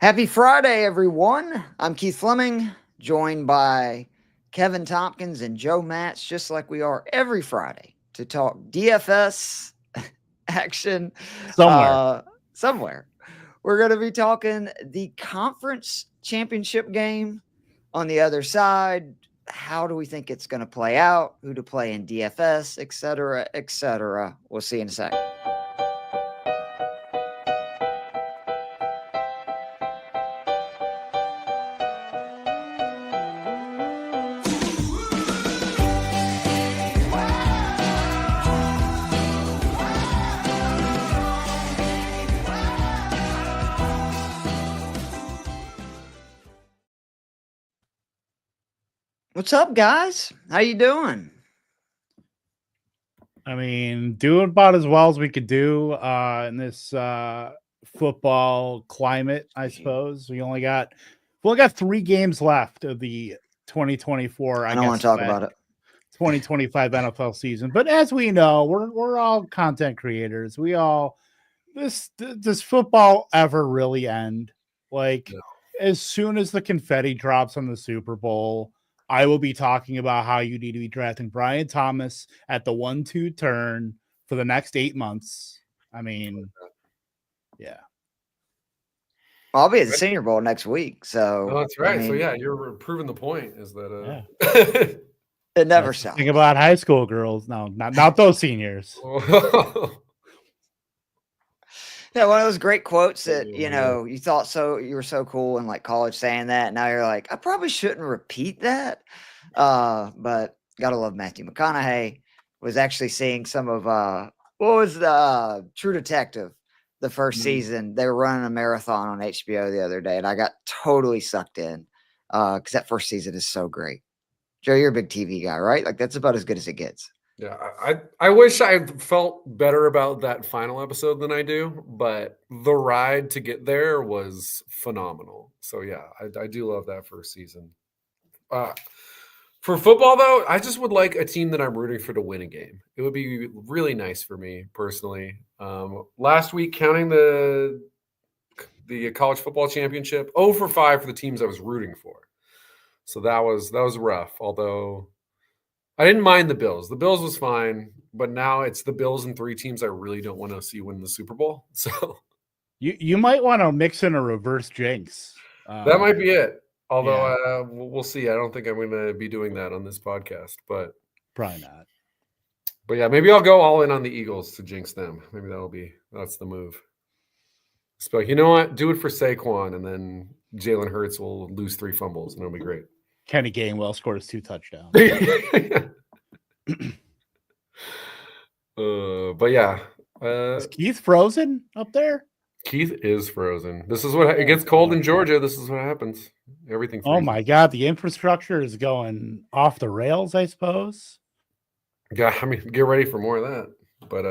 Happy Friday, everyone. I'm Keith Fleming, joined by Kevin Tompkins and Joe Matz, just like we are every Friday, to talk DFS action somewhere. We're going to be talking the conference championship game on the other side. How do we think it's going to play out? Who to play in DFS, et cetera, et cetera. We'll see you in a second. What's up, guys? How you doing? I mean, doing about as well as we could do in this football climate, I suppose. We only got 3 games left of the 2024. I don't want to talk about it. 2025 NFL season, but as we know, we're all content creators. We all does football ever really end? Like, as soon as the confetti drops on the Super Bowl, I will be talking about how you need to be drafting Brian Thomas at the 1-2 turn for the next 8 months. I mean, yeah. I'll be at the Senior Bowl next week, so that's right. I mean, so yeah, you're proving the point. Is that it never stops. Think about high school girls. No, not those seniors. Yeah, one of those great quotes that you thought you were so cool in like college saying that. Now you're like, I probably shouldn't repeat that. But gotta love Matthew McConaughey. Was actually seeing some of what was the True Detective, the first season. They were running a marathon on HBO the other day, and I got totally sucked in because that first season is so great. Joe, you're a big TV guy, right? Like that's about as good as it gets. Yeah, I wish I felt better about that final episode than I do, but the ride to get there was phenomenal. So yeah, I do love that first season. For football though, I just would like a team that I'm rooting for to win a game. It would be really nice for me personally. Last week, counting the college football championship, 0 for 5 for the teams I was rooting for. So that was rough, although I didn't mind the Bills. The Bills was fine, but now it's the Bills and 3 teams I really don't want to see win the Super Bowl. So you might want to mix in a reverse jinx. That might be it. Although we'll see. I don't think I'm going to be doing that on this podcast, but probably not. But yeah, maybe I'll go all in on the Eagles to jinx them. Maybe that's the move. So you know what? Do it for Saquon, and then Jalen Hurts will lose 3 fumbles, and it'll be great. Kenny Gainwell scored his 2 touchdowns. But yeah. Is Keith frozen up there? Keith is frozen. This is what it gets cold in Georgia. This is what happens. Everything freezes. Oh my God. The infrastructure is going off the rails, I suppose. Yeah, I mean, get ready for more of that. But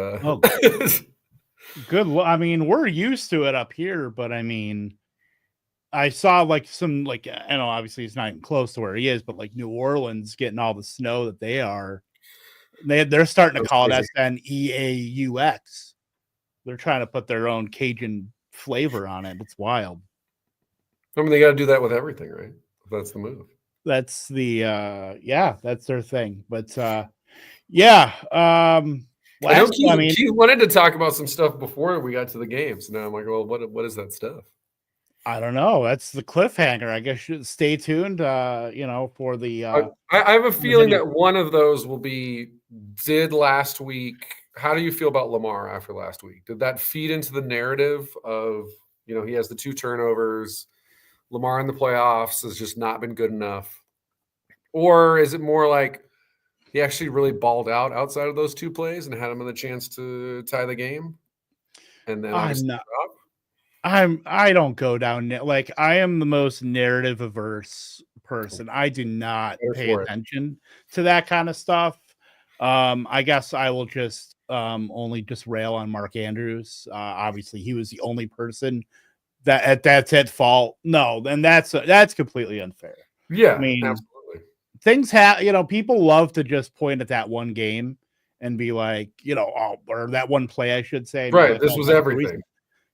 good. I mean, we're used to it up here, but I mean, I saw I know obviously it's not even close to where he is, but like New Orleans getting all the snow that they are. They're starting to call it SNEAUX. They're trying to put their own Cajun flavor on it. It's wild. I mean, they got to do that with everything, right? That's the move. That's that's their thing. But Keith wanted to talk about some stuff before we got to the game. So now I'm like, well, what is that stuff? I don't know. That's the cliffhanger. I guess you stay tuned. For the. I have a feeling that one of those will be. Did last week? How do you feel about Lamar after last week? Did that feed into the narrative of he has the 2 turnovers? Lamar in the playoffs has just not been good enough, or is it more like he actually really balled out outside of those 2 plays and had him in the chance to tie the game? And then I don't go down like I am the most narrative averse person. I do not pay attention to that kind of stuff. I guess I will just only just rail on Mark Andrews. Obviously, he was the only person that's at fault. No, then that's completely unfair. Yeah, I mean, absolutely. Things people love to just point at that one game and be like, or that one play, I should say. Right, this was everything.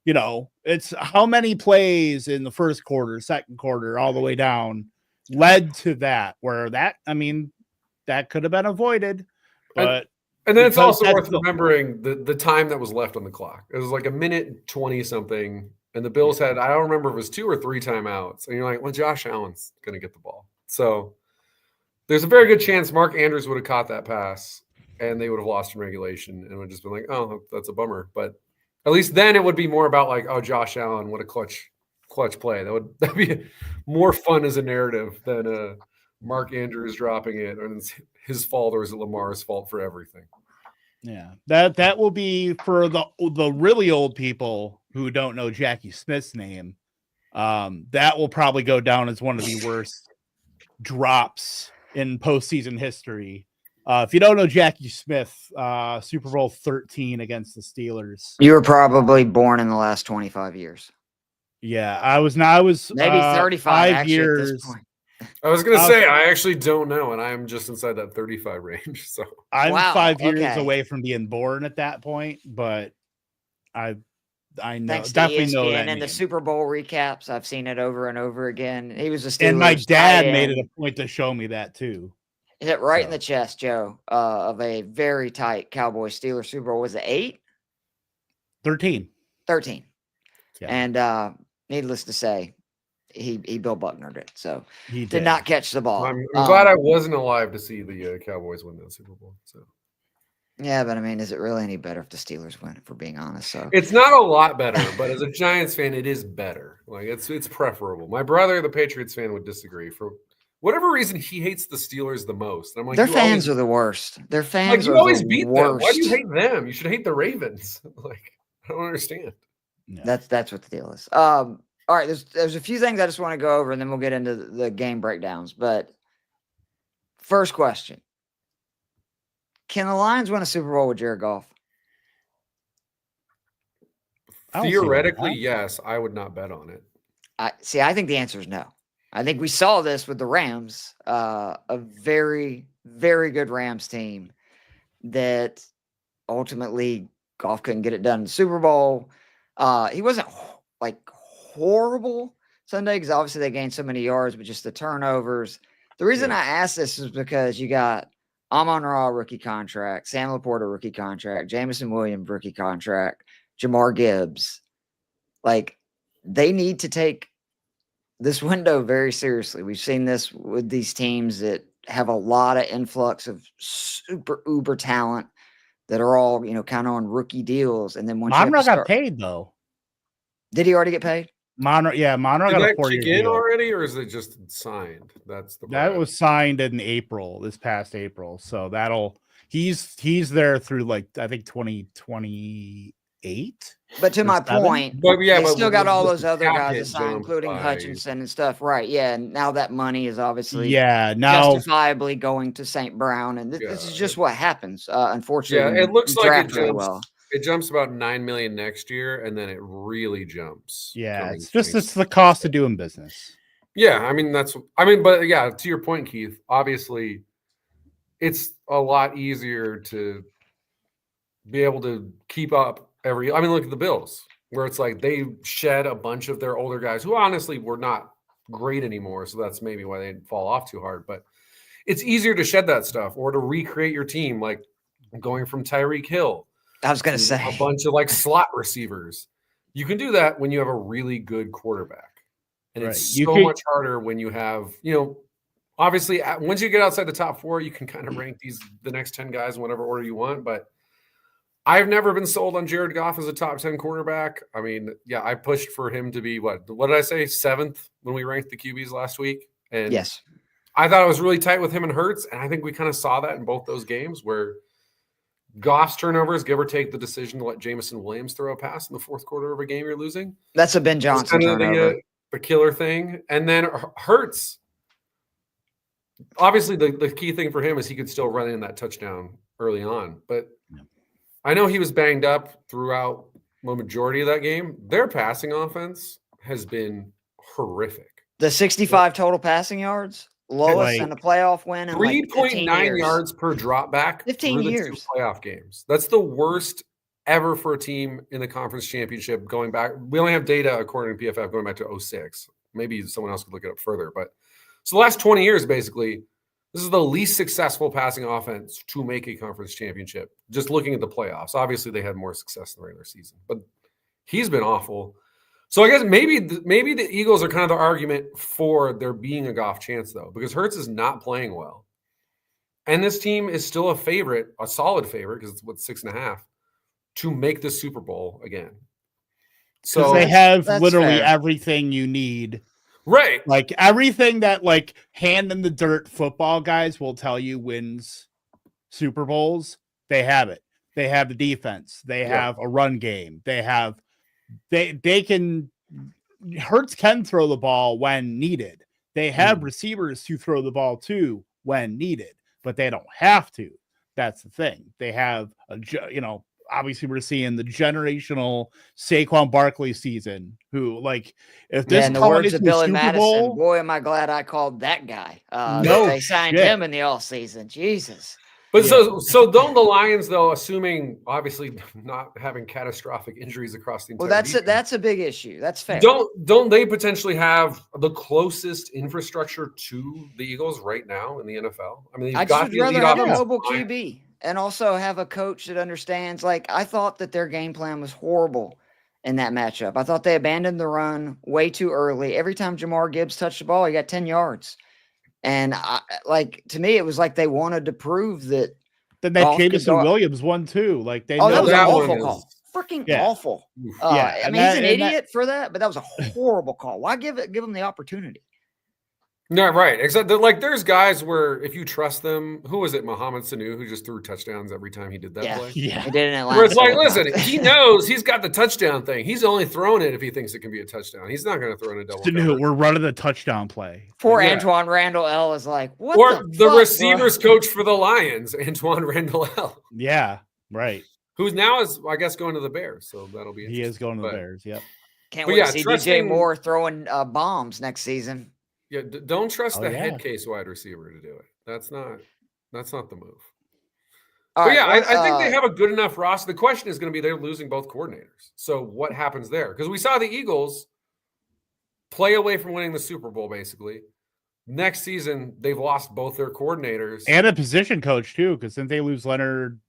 it's how many plays in the first quarter, second quarter, all the way down led to that, where that could have been avoided. But and then it's also worth remembering the time that was left on the clock. It was like a minute 20 something, and the Bills had, I don't remember if it was 2 or 3 timeouts. And you're like, well, Josh Allen's going to get the ball. So there's a very good chance Mark Andrews would have caught that pass and they would have lost in regulation and would have just been like, oh, that's a bummer. But at least then it would be more about like, oh, Josh Allen, what a clutch play. That'd be more fun as a narrative than Mark Andrews dropping it, and it's his fault, or is it Lamar's fault for everything? Yeah, that will be for the really old people who don't know Jackie Smith's name. That will probably go down as one of the worst drops in postseason history. If you don't know Jackie Smith, Super Bowl 13 against the Steelers. You were probably born in the last 25 years. Yeah, I was maybe 35 5 years. At this point. I was going to say, I actually don't know, and I'm just inside that 35 range. So I'm 5 years away from being born at that point, but I know, thanks definitely to ESPN know that. And the Super Bowl recaps, I've seen it over and over again. He was a Steelers and my dad made it a point to show me that too. Hit right in the chest, Joe, of a very tight Cowboys Steelers Super Bowl. Was it 8? 13. 13. Yeah. And needless to say, he Bill Bucknered it. So he did not catch the ball. I'm glad I wasn't alive to see the Cowboys win that Super Bowl. So yeah, but I mean, is it really any better if the Steelers win, if we're being honest? So it's not a lot better, but as a Giants fan, it is better. Like it's preferable. My brother, the Patriots fan, would disagree. For whatever reason, he hates the Steelers the most. And I'm like, their fans are the worst. Their fans you are always the beat worst. them. Why do you hate them? You should hate the Ravens. Like, I don't understand. No. That's what the deal is. All right, there's a few things I just want to go over, and then we'll get into the game breakdowns. But first question: can the Lions win a Super Bowl with Jared Goff? Theoretically, yes. I would not bet on it. I think the answer is no. I think we saw this with the Rams, a very, very good Rams team that ultimately Goff couldn't get it done in the Super Bowl. He wasn't like horrible Sunday because obviously they gained so many yards, but just the turnovers. The reason I asked this is because you got Amon-Ra rookie contract, Sam Laporta rookie contract, Jameson Williams rookie contract, Jamar Gibbs. Like, they need to take this window very seriously. We've seen this with these teams that have a lot of influx of super uber talent that are all, kind of on rookie deals. And then once Monroe got paid though. Did he already get paid? Monroe got a 4-year deal already, or is it just signed? That was signed in April, this past April. So he's there through I think 2028. But to my point, they still got all those other guys assigned, including Hutchinson and stuff. Right. Yeah. And now that money is obviously justifiably going to St. Brown. And this is just what happens, unfortunately. Yeah, it looks like it jumps about $9 million next year, and then it really jumps. Yeah, it's the cost of doing business. Yeah, but yeah, to your point, Keith, obviously it's a lot easier to be able to keep up look at the Bills, where it's like they shed a bunch of their older guys who honestly were not great anymore. So that's maybe why they fall off too hard. But it's easier to shed that stuff or to recreate your team, like going from Tyreek Hill. I was going to say a bunch of slot receivers. You can do that when you have a really good quarterback. And it's so much harder when you have, obviously once you get outside the top 4, you can kind of rank the next 10 guys in whatever order you want. But I've never been sold on Jared Goff as a top 10 quarterback. I mean, yeah, I pushed for him to be what did I say? 7th when we ranked the QBs last week. And yes, I thought it was really tight with him and Hurts. And I think we kind of saw that in both those games where Goff's turnovers, give or take the decision to let Jameson Williams throw a pass in the fourth quarter of a game you're losing. That's a Ben Johnson turnover. The killer thing. And then Hurts, obviously the key thing for him is he could still run in that touchdown early on. But I know he was banged up throughout the majority of that game. Their passing offense has been horrific. The 65 total passing yards, lowest in a playoff win. 3.9 yards per drop back. 15 years. 2 playoff games. That's the worst ever for a team in the conference championship going back. We only have data according to PFF going back to 06. Maybe someone else could look it up further. But so the last 20 years, basically, this is the least successful passing offense to make a conference championship. Just looking at the playoffs. Obviously, they had more success in the regular season. But he's been awful. So I guess maybe the Eagles are kind of the argument for there being a Goff chance, though, because Hurts is not playing well. And this team is still a favorite, a solid favorite, because it's 6.5, to make the Super Bowl again. So they have literally everything you need. Right. Like everything that like hand in the dirt football guys will tell you wins Super Bowls. They have it. They have the defense. They have a run game. They can Hurts can throw the ball when needed. They have receivers to throw the ball to when needed, but they don't have to. That's the thing. They have obviously we're seeing the generational Saquon Barkley season who like if this in the words of Billy Madison, Bowl, boy, am I glad I called that guy. They signed him in the offseason. Jesus. But so don't the Lions, though, assuming obviously not having catastrophic injuries across the entire that's a big issue. That's fair. Don't they potentially have the closest infrastructure to the Eagles right now in the NFL? I mean, I'd just rather have a mobile QB and also have a coach that understands. Like, I thought that their game plan was horrible in that matchup. I thought they abandoned the run way too early. Every time Jamar Gibbs touched the ball, he got 10 yards. And to me, it was like they wanted to prove that. Then that Jameson Williams one too. Like they that was an awful call. Freaking awful. I mean, he's an idiot for that, but that was a horrible call. Why give him the opportunity? No, right. Except that, like, there's guys where if you trust them, who was it? Mohamed Sanu, who just threw touchdowns every time he did that play. Yeah, he did in Atlanta. Where it's like, listen, he knows he's got the touchdown thing. He's only throwing it if he thinks it can be a touchdown. He's not going to throw in a double. Sanu, we're running the touchdown play. Poor Antoine Randall L is like, what? Or the receivers coach for the Lions, Antoine Randall L. Yeah, right. Who's now is, I guess, going to the Bears. So that'll be interesting. He is going to the Bears. Yep. Can't wait to see DJ Moore throwing bombs next season. Yeah, don't trust the head case wide receiver to do it. That's not the move. I think they have a good enough roster. The question is going to be they're losing both coordinators. So what happens there? Because we saw the Eagles play away from winning the Super Bowl, basically. Next season, they've lost both their coordinators. And a position coach, too, because didn't they lose Leonard?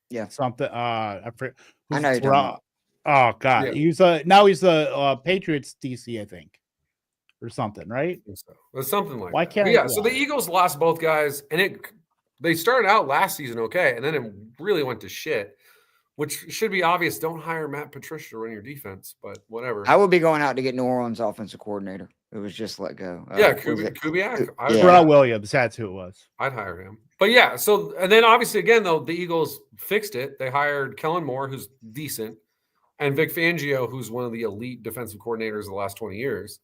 Yeah. Something. I know you're talking. Oh, God. Yeah. Now he's the Patriots DC, I think. Or something, right? So. It's something like Why that. Can't so the Eagles lost both guys, and they started out last season okay, and then it really went to shit, which should be obvious. Don't hire Matt Patricia to run your defense, but whatever. I would be going out to get New Orleans offensive coordinator. It was just let go. Kubiak. Terrell Williams, that's who it was. I'd hire him. But yeah, so and then obviously again though the Eagles fixed it. They hired Kellen Moore, who's decent, and Vic Fangio, who's one of the elite defensive coordinators of the last 20 years.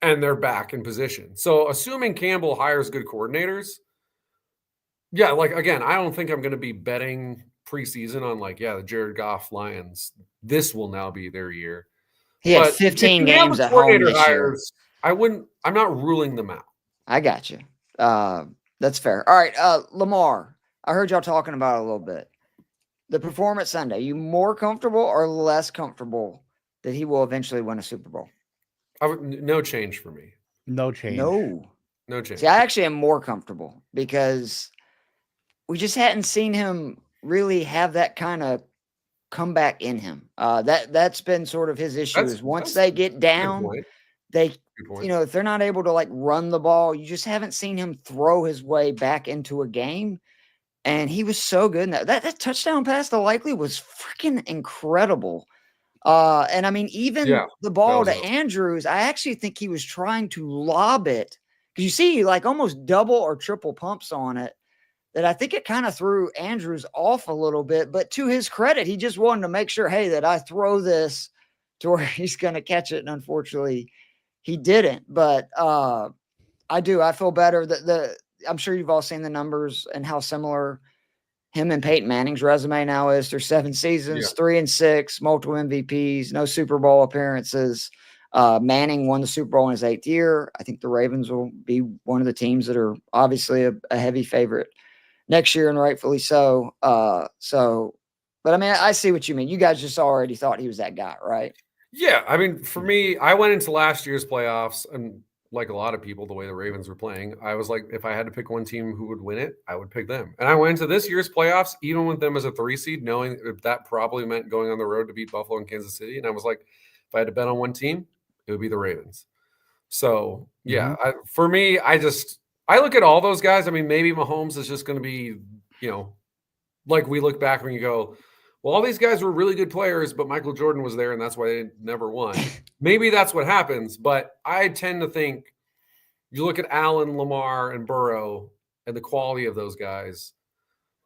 And they're back in position. So assuming Campbell hires good coordinators, again, I don't think I'm going to be betting preseason on the Jared Goff Lions. This will now be their year. He had 15 games at home this year. I'm not ruling them out. I got you. That's fair. All right, Lamar, I heard y'all talking about it a little bit. The performance Sunday, you more comfortable or less comfortable that he will eventually win a Super Bowl? No change for me. No change. No change. See, I actually am more comfortable because we just hadn't seen him really have that kind of comeback in him. That's been sort of his issue. Is once they get down, if they're not able to run the ball, you just haven't seen him throw his way back into a game. And he was so good. That touchdown pass to Likely was freaking incredible. And I mean, even the ball to Andrews, I actually think he was trying to lob it because you see almost double or triple pumps on it that I think it kind of threw Andrews off a little bit, but to his credit, he just wanted to make sure, hey, that I throw this to where he's going to catch it. And unfortunately he didn't, but, I feel better that I'm sure you've all seen the numbers and how similar him and Peyton Manning's resume now is. Through 7 seasons, 3-6, multiple MVPs, no Super Bowl appearances. Manning won the Super Bowl in his 8th year. I think the Ravens will be one of the teams that are obviously a heavy favorite next year, and rightfully so. So But I mean, I see what you mean. You guys just already thought he was that guy, right? Yeah, I mean, for me, I went into last year's playoffs, and like a lot of people, the way the Ravens were playing, I was like, if I had to pick one team who would win it, I would pick them. And I went into this year's playoffs, even with them as a 3 seed, knowing that probably meant going on the road to beat Buffalo and Kansas City. And I was like, if I had to bet on one team, it would be the Ravens. So yeah, for me, I look at all those guys. I mean, maybe Mahomes is just going to be, like we look back when you go, well, all these guys were really good players, but Michael Jordan was there, and that's why they never won. Maybe that's what happens, but I tend to think you look at Allen, Lamar, and Burrow and the quality of those guys.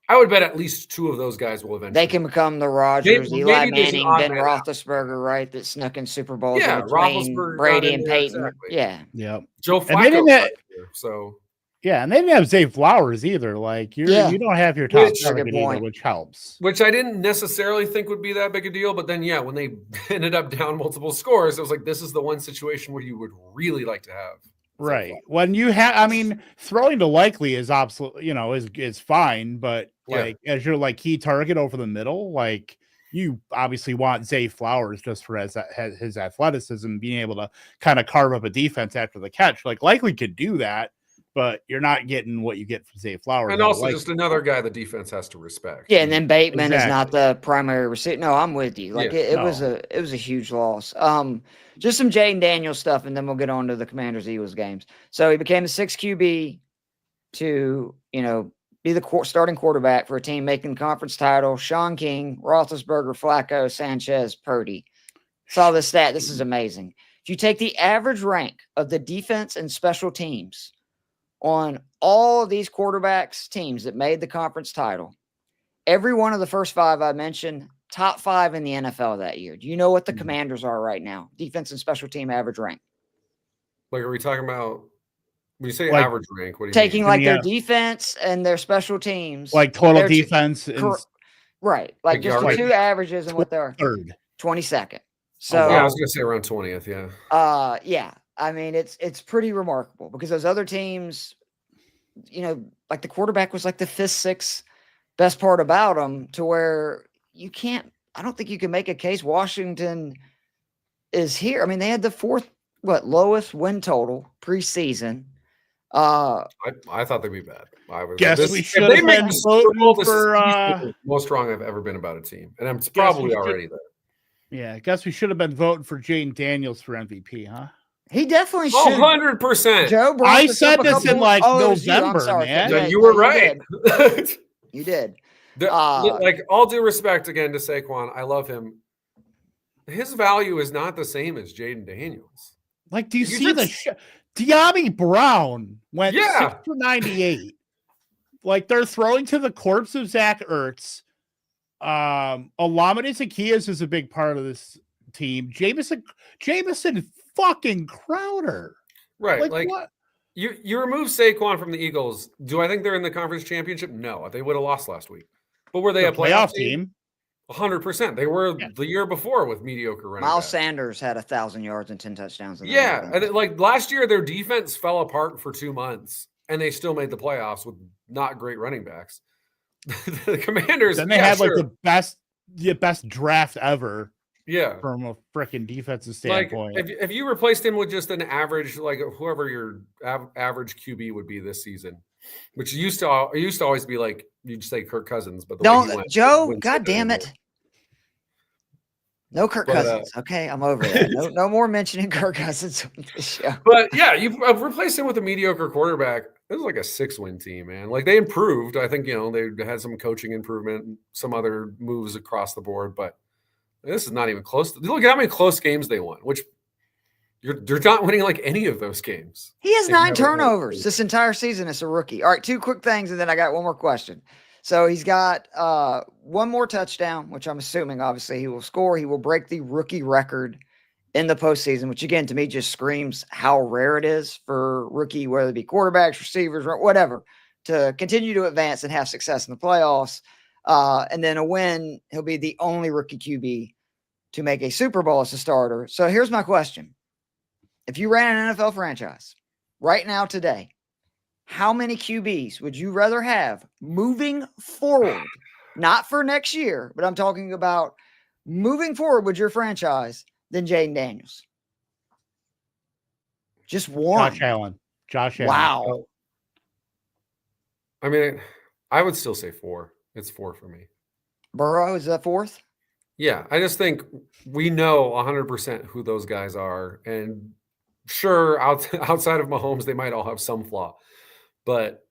I would bet at least 2 of those guys will eventually. They can become the Rodgers, Maybe Eli there's an Manning, odd Ben man out. Roethlisberger, right? That snuck in Super Bowls Yeah, in between Roethlisberger got Brady in and there, Peyton. exactly. Yeah. Yep. Joe And they Flacco didn't got have- in there, so Yeah, and they didn't have Zay Flowers either. Like you don't have your top Which- target Good either, point. which helps. which I didn't necessarily think would be that big a deal. But then, yeah, when they ended up down multiple scores, it was like, this is the one situation where you would really like to have. Right. When you have, I mean, throwing to likely is absolutely, is fine, but like as your like key target over the middle, like you obviously want Zay Flowers just for his athleticism, being able to kind of carve up a defense after the catch. Like likely could do that, but you're not getting what you get from Zay Flowers. And also just another guy the defense has to respect. Yeah, and then Bateman is not Exactly. the primary receiver. No, I'm with you. Like it was a huge loss. Just some Jaden Daniels stuff, and then we'll get on to the Commanders Eagles games. So he became the 6th QB to be the starting quarterback for a team making the conference title. Sean King, Roethlisberger, Flacco, Sanchez, Purdy. Saw this stat. This is amazing. If you take the average rank of the defense and special teams on all of these quarterbacks teams that made the conference title, every one of the first 5 I mentioned, top 5 in the NFL that year. Do you know what the Commanders are right now? Defense and special team average rank. Like, are we talking about when you say Like, average rank? What do you Taking mean? like their defense and their special teams, like total their defense, right? Like Like just the yardage? 2 averages and what they're third. 22nd. So Yeah, I was gonna say around 20th. Yeah. yeah. I mean, it's pretty remarkable because those other teams, like the quarterback was like the 5th, 6th best part about them, to where I don't think you can make a case Washington is here. I mean, they had the 4th, lowest win total preseason. I thought they'd be bad. Guess we should if they have make been the Super Bowl, voting this is for, the most wrong I've ever been about a team, and I'm probably already there. Yeah, I guess we should have been voting for Jaden Daniels for MVP, huh? He definitely should. 100%. Joe brought I this said up a this in couple- like it was you. I'm November, sorry. man. Yeah, you were right. You did. Like, all due respect again to Saquon, I love him. His value is not the same as Jaden Daniels. Like, do you see De'Ami Brown went 6 for 98. Like, they're throwing to the corpse of Zach Ertz. Olamide Zaccheaus is a big part of this team. Jamison fucking Crowder. Right. Like what? You remove Saquon from the Eagles. Do I think they're in the conference championship? No, they would have lost last week. But were they a playoff team? 100%. They were the year before with mediocre running Miles backs. Sanders had 1,000 yards and 10 touchdowns. Yeah, and like last year, their defense fell apart for 2 months, and they still made the playoffs with not great running backs. The Commanders. Then they had like the best draft ever. Yeah, from a freaking defensive standpoint. Like, if you replaced him with just an average, like whoever your average QB would be this season, which used to always be like you'd say Kirk Cousins, but Joe, God damn it. No Kirk Cousins. Okay, I'm over that. No more mentioning Kirk Cousins on this show. But yeah, you've replaced him with a mediocre quarterback. It was like a 6-win team, man. Like they improved. I think they had some coaching improvement, some other moves across the board, but this is not even close. Look at how many close games they won, which you're not winning like any of those games. He has 9 turnovers this entire season as a rookie. All right, 2 quick things, and then I got one more question. So he's got 1 more touchdown, which I'm assuming obviously he will score. He will break the rookie record in the postseason, which again to me just screams how rare it is for rookie, whether it be quarterbacks, receivers, or whatever, to continue to advance and have success in the playoffs. And then a win, he'll be the only rookie QB to make a Super Bowl as a starter. So here's my question. If you ran an NFL franchise right now today, how many QBs would you rather have moving forward not for next year, but I'm talking about moving forward with your franchise than Jaden Daniels? Just one. Josh Allen. Wow. I mean, I would still say 4. It's 4 for me. Burrow is that 4th? Yeah, I just think we know 100% who those guys are. And sure, outside of Mahomes, they might all have some flaw. But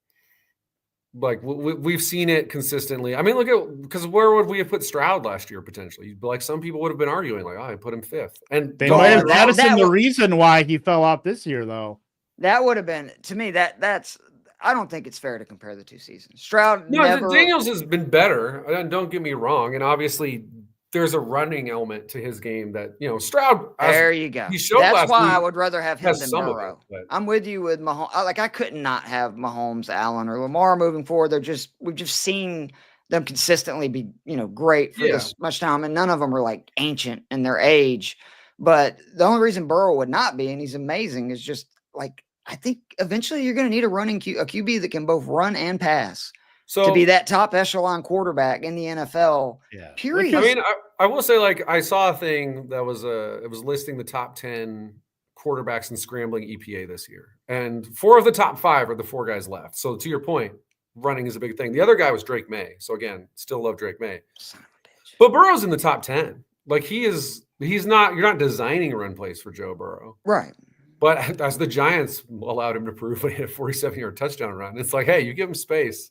like we've seen it consistently. I mean, look at, because where would we have put Stroud last year potentially? Like some people would have been arguing, like, I put him 5th. And They might have jettisoned the reason why he fell off this year, though. That would have been, to me, that's. I don't think it's fair to compare the 2 seasons. Stroud Daniels has been better. Don't get me wrong, and obviously there's a running element to his game that Stroud. There you go. That's why I would rather have him than Burrow. I'm with you with Mahomes. I could not have Mahomes, Allen, or Lamar moving forward. We've just seen them consistently be great for this much time, and none of them are like ancient in their age. But the only reason Burrow would not be, and he's amazing, is just like, I think eventually you're going to need a QB that can both run and pass to be that top echelon quarterback in the NFL. Yeah. Period. I mean, I will say, like, I saw a thing that was it was listing the top 10 quarterbacks in scrambling EPA this year, and 4 of the top 5 are the 4 guys left. So to your point, running is a big thing. The other guy was Drake May. So again, still love Drake May. Son of a bitch. But Burrow's in the top 10. Like he's not. You're not designing run plays for Joe Burrow, right? But as the Giants allowed him to prove when he had a 47-yard touchdown run, it's like, hey, you give him space,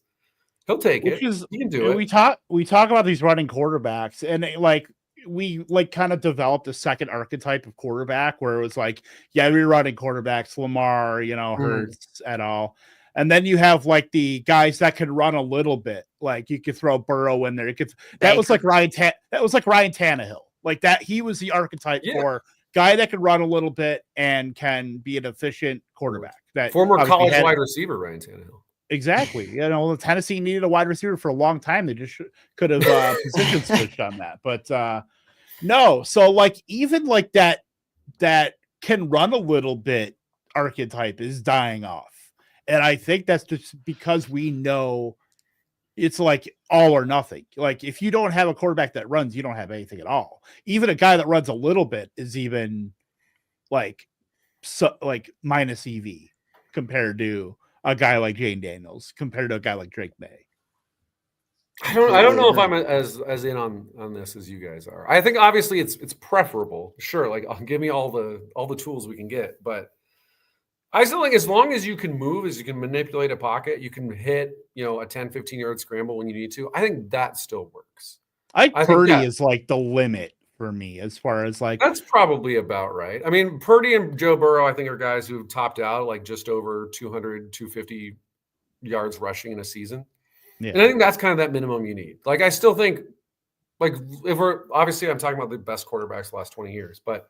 he'll take it. He can do it. We talk about these running quarterbacks, and we kind of developed a second archetype of quarterback where it was like, yeah, we're running quarterbacks, Lamar, Hurts et al. And then you have like the guys that can run a little bit, like you could throw Burrow in there. That was like Ryan Tannehill, like that. He was the archetype for guy that can run a little bit and can be an efficient quarterback. That former college wide receiver Ryan Tannehill. Exactly. Tennessee needed a wide receiver for a long time. They just could have position switched on that. But no. So like even like that can run a little bit archetype is dying off. And I think that's just because we know it's like all or nothing. Like if you don't have a quarterback that runs, you don't have anything at all. Even a guy that runs a little bit is even like minus EV compared to a guy like Jaden Daniels, compared to a guy like Drake May. I don't know if I'm as in on this as you guys are. I think obviously it's preferable. Sure, like give me all the tools we can get, but I still think as long as you can move, as you can manipulate a pocket, you can hit, a 10, 15-yard scramble when you need to. I think that still works. I think Purdy is like the limit for me as far as like. That's probably about right. I mean, Purdy and Joe Burrow, I think, are guys who've topped out like just over 200, 250 yards rushing in a season. Yeah. And I think that's kind of that minimum you need. Like, I still think, like, if we're obviously, I'm talking about the best quarterbacks the last 20 years, but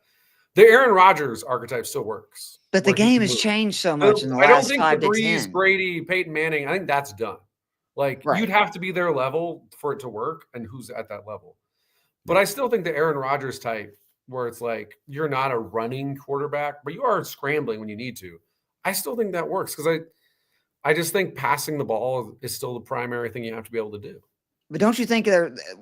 the Aaron Rodgers archetype still works. But the game has changed so much in the last 5 to 10. I don't think Breeze, Brady, Peyton Manning, I think that's done. Like, you'd have to be their level for it to work, and who's at that level. But I still think the Aaron Rodgers type, where it's like you're not a running quarterback, but you are scrambling when you need to. I still think that works because I just think passing the ball is still the primary thing you have to be able to do. But don't you think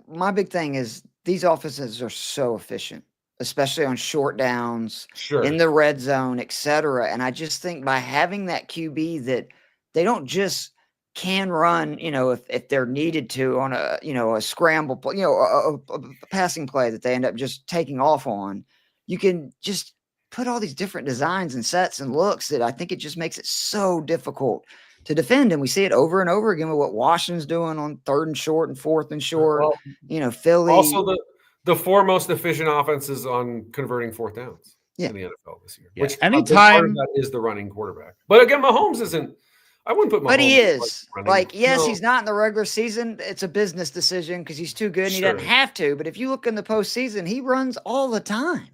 my big thing is these offenses are so efficient, especially on short downs, in the red zone, etc. And I just think by having that QB that they don't just can run, if they're needed to on a scramble play, a passing play that they end up just taking off on, you can just put all these different designs and sets and looks that I think it just makes it so difficult to defend. And we see it over and over again with what Washington's doing on 3rd and short and 4th and short, Philly. Also the 4 most efficient offenses on converting 4th downs in the NFL this year. Which anytime that is the running quarterback. But again, Mahomes isn't. I wouldn't put Mahomes. But he is. He's not in the regular season. It's a business decision because he's too good and he doesn't have to. But if you look in the postseason, he runs all the time.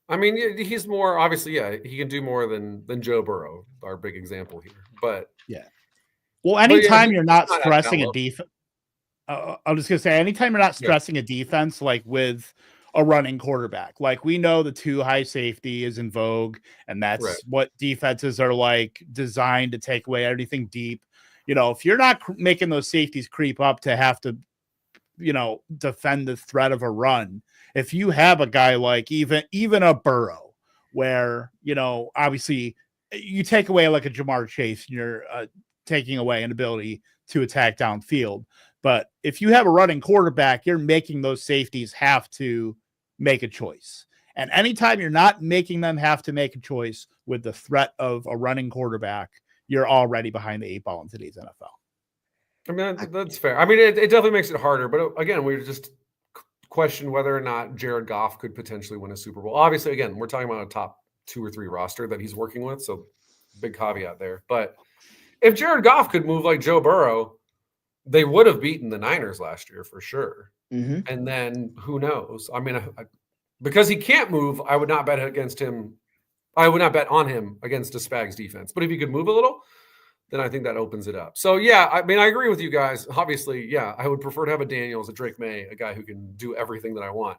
I mean, he's more obviously, he can do more than Joe Burrow, our big example here. But well, anytime you're not stressing a defense, I'm just gonna say, anytime you're not stressing a defense, like with a running quarterback, like we know the 2 high safety is in vogue, and that's what defenses are like designed to take away anything deep. If you're not making those safeties creep up to have to defend the threat of a run. If you have a guy like even a Burrow, where, obviously you take away like a Jamar Chase, and you're taking away an ability to attack downfield. But if you have a running quarterback, you're making those safeties have to make a choice. And anytime you're not making them have to make a choice with the threat of a running quarterback, you're already behind the 8 ball in today's NFL. I mean, that's fair. I mean, it definitely makes it harder. But again, we just question whether or not Jared Goff could potentially win a Super Bowl. Obviously, again, we're talking about a top 2 or 3 roster that he's working with. So big caveat there. But if Jared Goff could move like Joe Burrow, they would have beaten the Niners last year for sure. Mm-hmm. And then who knows? I mean, because he can't move, I would not bet against him. I would not bet on him against a Spags defense. But if he could move a little, then I think that opens it up. So, yeah, I mean, I agree with you guys. Obviously, yeah, I would prefer to have a Daniels, a Drake May, a guy who can do everything that I want.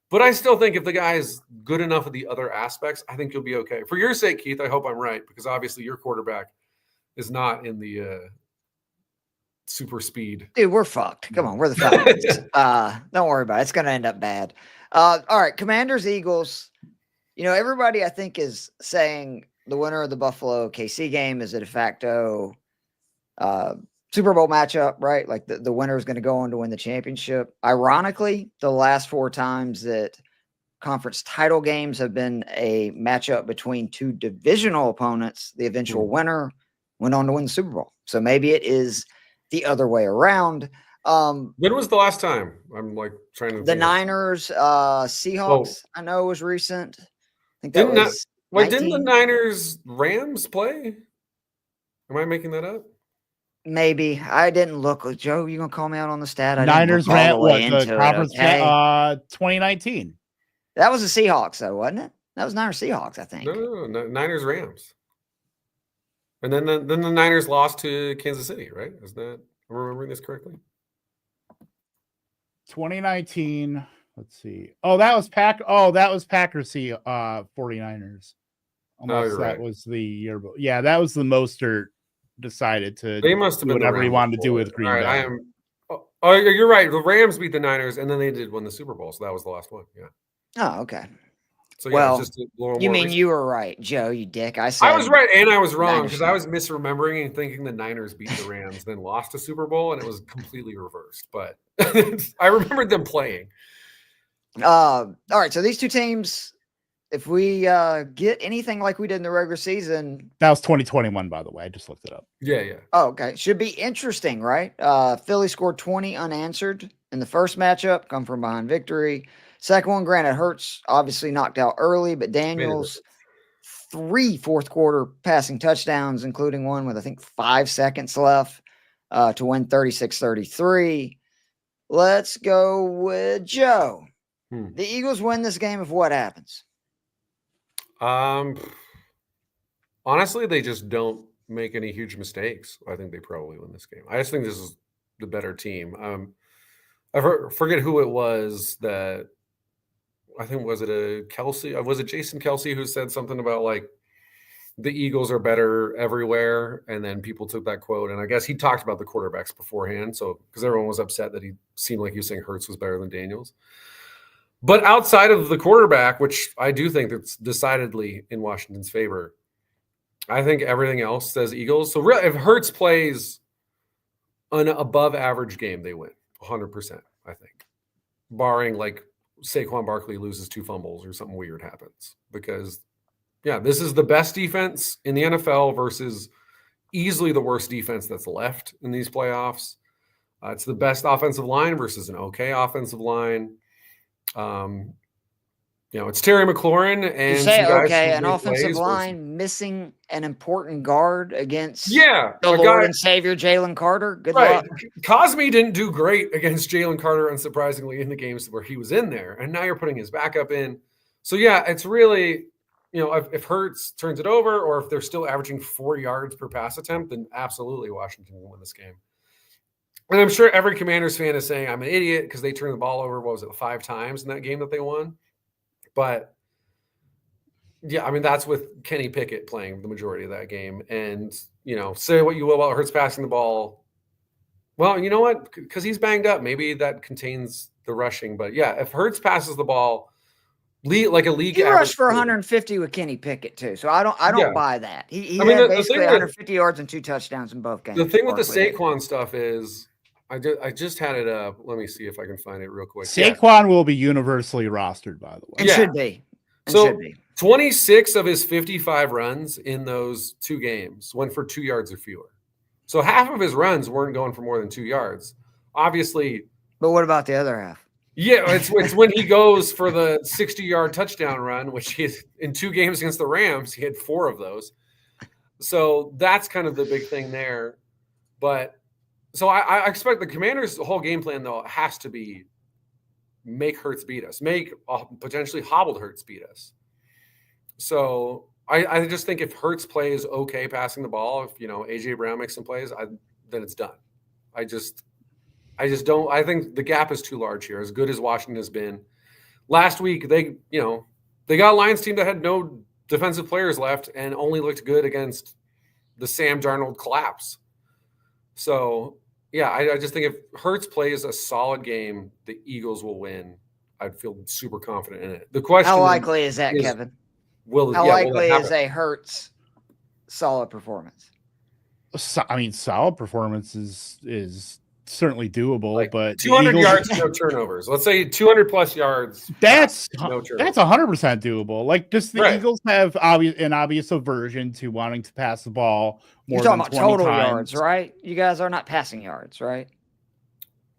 But I still think if the guy is good enough at the other aspects, I think you'll be okay. For your sake, Keith, I hope I'm right, because obviously your quarterback is not in the super speed. Dude, we're fucked. Come on, we're the Falcons. Don't worry about it. It's going to end up bad. All right, Commanders, Eagles. Everybody I think is saying the winner of the Buffalo KC game is a de facto Super Bowl matchup, right? Like the winner is going to go on to win the championship. Ironically, the last 4 times that conference title games have been a matchup between 2 divisional opponents, the eventual winner went on to win the Super Bowl. So maybe it is the other way around. When was the last time? I'm like trying to. The Niners, Seahawks, I know was recent. I think that was. Wait, didn't the Niners Rams play? Am I making that up? Maybe. I didn't look. Joe, you gonna call me out on the stat? Niners Rams, the conference 2019. That was the Seahawks, though, wasn't it? That was Niners Seahawks, I think. No, Niners Rams. And then the Niners lost to Kansas City, right? Is that, am I remembering this correctly? 2019. Let's see. That was Packers 49ers. Unless that was the year. Yeah, that was the Mostert decided to they must have do been whatever he wanted to do with Green Bay. You're right. The Rams beat the Niners, and then they did win the Super Bowl. So that was the last one. Yeah. Oh, okay. So yeah, it's just a little you more mean recent. You were right, Joe? You dick. I was right and I was wrong because I was misremembering and thinking the Niners beat the Rams, then lost a Super Bowl, and it was completely reversed. But I remembered them playing. All right. So these 2 teams, if we get anything like we did in the regular season, that was 2021, by the way. I just looked it up. Yeah. Oh, okay. Should be interesting, right? Philly scored 20 unanswered in the first matchup, come from behind victory. Second one, granted, Hurts obviously knocked out early, but Daniels 3 fourth quarter passing touchdowns, including one with I think 5 seconds left to win 36-33. Let's go with Joe. The Eagles win this game if what happens? Honestly, they just don't make any huge mistakes. I think they probably win this game. I just think this is the better team. I forget who it was that I think was it Jason Kelsey who said something about like the Eagles are better everywhere, and then people took that quote, and I guess he talked about the quarterbacks beforehand. So because everyone was upset that he seemed like he was saying Hurts was better than Daniels. But outside of the quarterback, which I do think that's decidedly in Washington's favor, I think everything else says Eagles. So really, if Hurts plays an above average game, they win 100%, I think. Barring like Saquon Barkley loses 2 fumbles or something weird happens. Because, yeah, this is the best defense in the NFL versus easily the worst defense that's left in these playoffs. It's the best offensive line versus an okay offensive line. It's Terry McLaurin and you say okay, an offensive line missing an important guard against the Lord and Savior Jalen Carter. Good luck. Cosme didn't do great against Jalen Carter, unsurprisingly, in the games where he was in there, and now you're putting his backup in. So yeah, it's really, if Hurts turns it over, or if they're still averaging 4 yards per pass attempt, then absolutely Washington will win this game. And I'm sure every Commanders fan is saying I'm an idiot because they turned the ball over, 5 times in that game that they won. But, yeah, I mean, that's with Kenny Pickett playing the majority of that game. And, say what you will about Hurts passing the ball. Well, you know what? Because he's banged up. Maybe that contains the rushing. But yeah, if Hurts passes the ball, like a league He average, rushed for 150 with Kenny Pickett too, so I don't Yeah. buy that. He I mean, had the basically thing with- 150 yards and 2 touchdowns in both games. The thing with the Barkley did. Saquon stuff is, I just had it up. Let me see if I can find it real quick. Saquon will be universally rostered, by the way. It Yeah. should be. It So- should be. 26 of his 55 runs in those 2 games went for 2 yards or fewer. So half of his runs weren't going for more than 2 yards. Obviously, But what about the other half? yeah, it's when he goes for the 60-yard touchdown run, which he in 2 games against the Rams, he had 4 of those. So that's kind of the big thing there. But so I expect the Commanders' whole game plan though has to be make Hurts beat us, make potentially hobbled Hurts beat us. So I just think if Hurts plays okay passing the ball, if AJ Brown makes some plays, then it's done. I just don't. I think the gap is too large here. As good as Washington has been, last week they got a Lions team that had no defensive players left and only looked good against the Sam Darnold collapse. So yeah, I just think if Hurts plays a solid game, the Eagles will win. I'd feel super confident in it. The question: How likely is that, is, Kevin? will How yeah, likely will is a Hurts solid performance? I mean, solid performance is certainly doable, Like but 200 yards, no turnovers. Let's say 200 plus yards. That's no turnovers. that's 100% doable. Like, just the Right. Eagles have an obvious aversion to wanting to pass the ball more You're talking than about 20 total times. yards, right? You guys are not passing yards, right?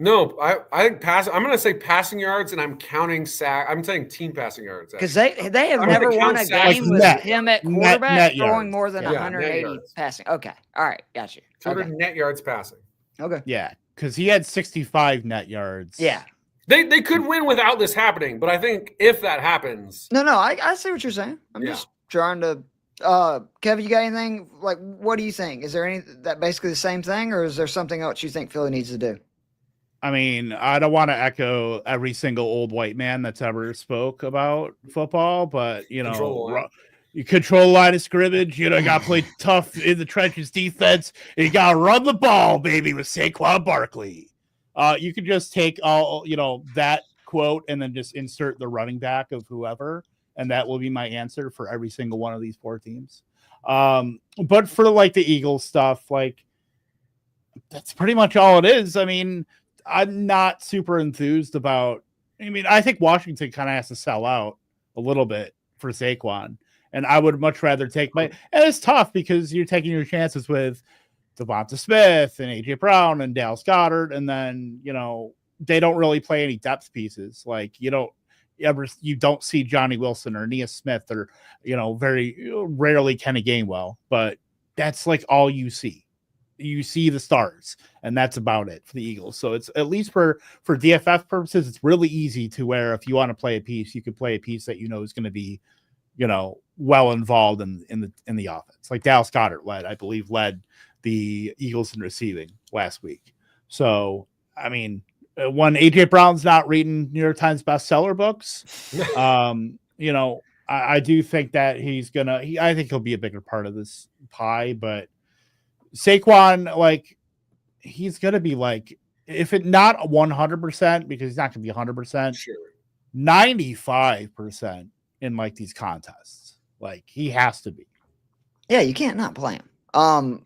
No, I think I'm going to say passing yards, and I'm counting sack. I'm saying team passing yards Because actually. they have I'm never gonna won count a sacks. game Like with net- him at net quarterback throwing yards. more than Yeah, net 180 yards. passing. Okay, all right, got you. 200 Okay, net yards passing. okay. Yeah, because he had 65 net yards. Yeah. They could win without this happening, but I think if that happens, No, I see what you're saying. I'm Yeah. just trying to. Kevin, you got anything? Like, what do you think? Is there any that basically the same thing, or is there something else you think Philly needs to do? I mean, I don't want to echo every single old white man that's ever spoke about football, but Control the line. you control line of scrimmage. You got to play tough in the trenches defense. And you got to run the ball, baby, with Saquon Barkley. You could just take all that quote and then just insert the running back of whoever, and that will be my answer for every single one of these 4 teams. But for like the Eagles stuff, like that's pretty much all it is. I mean, I'm not super enthused about. I mean, I think Washington kind of has to sell out a little bit for Saquon, and I would much rather take and it's tough because you're taking your chances with Devonta Smith and AJ Brown and Dallas Goedert, and then they don't really play any depth pieces. Like you don't see Johnny Wilson or Nia Smith or very rarely Kenny Gainwell, but that's like all you see. You see the stars, and that's about it for the Eagles. So it's at least for DFF purposes, it's really easy to where if you want to play a piece, you could play a piece that is going to be, well involved in the offense. Like Dallas Goedert led the Eagles in receiving last week. So I mean, when AJ Brown's not reading New York Times bestseller books, I do think that I think he'll be a bigger part of this pie, but Saquon, like, he's going to be like, if it not 100%, because he's not going to be 100%, sure. 95% in like these contests. Like, he has to be. Yeah, you can't not play him. No,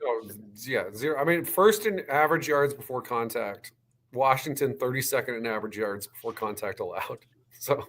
yeah, 0. I mean, first in average yards before contact. Washington 32nd in average yards before contact allowed. So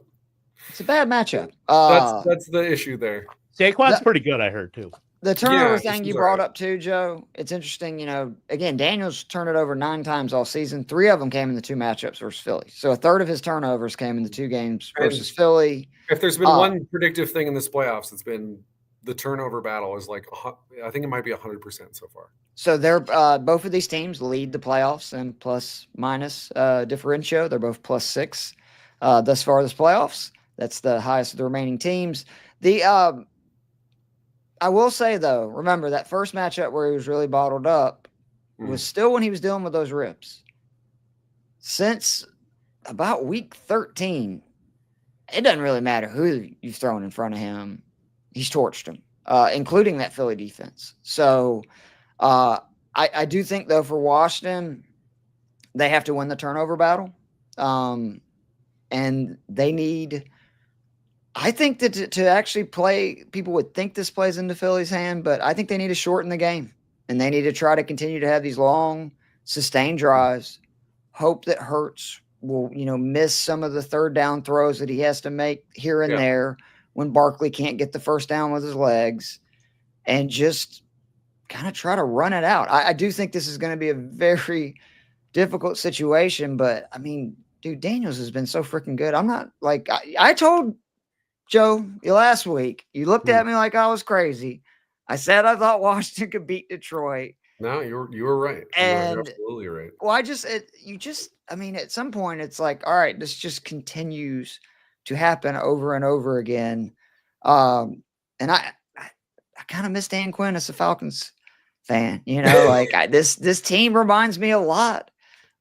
it's a bad matchup. that's the issue there. Saquon's pretty good, I heard too. The turnover Yeah, thing you he's brought alright. up too, Joe, it's interesting. Again, Daniels turned it over 9 times all season. 3 of them came in the 2 matchups versus Philly. So a third of his turnovers came in the 2 games versus Philly. If there's been one predictive thing in this playoffs, it's been the turnover battle is like, I think it might be 100% so far. So they're both of these teams lead the playoffs in plus minus differential. They're both +6 thus far this playoffs. That's the highest of the remaining teams. I will say, though, remember that first matchup where he was really bottled up was still when he was dealing with those ribs. Since about week 13, it doesn't really matter who you've thrown in front of him. He's torched them, including that Philly defense. So I do think, though, for Washington, they have to win the turnover battle. And they need, I think that to actually play, people would think this plays into Philly's hand, but I think they need to shorten the game, and they need to try to continue to have these long, sustained drives. Hope that Hurts will, miss some of the third down throws that he has to make here and there when Barkley can't get the first down with his legs, and just kind of try to run it out. I do think this is going to be a very difficult situation, but I mean, dude, Daniels has been so freaking good. I'm not like, I told Joe last week, you looked at me like I was crazy. I said I thought Washington could beat Detroit. No, you were right. And you were absolutely right. Well, I mean, at some point it's like, all right, this just continues to happen over and over again. And I kind of miss Dan Quinn as a Falcons fan, like this team reminds me a lot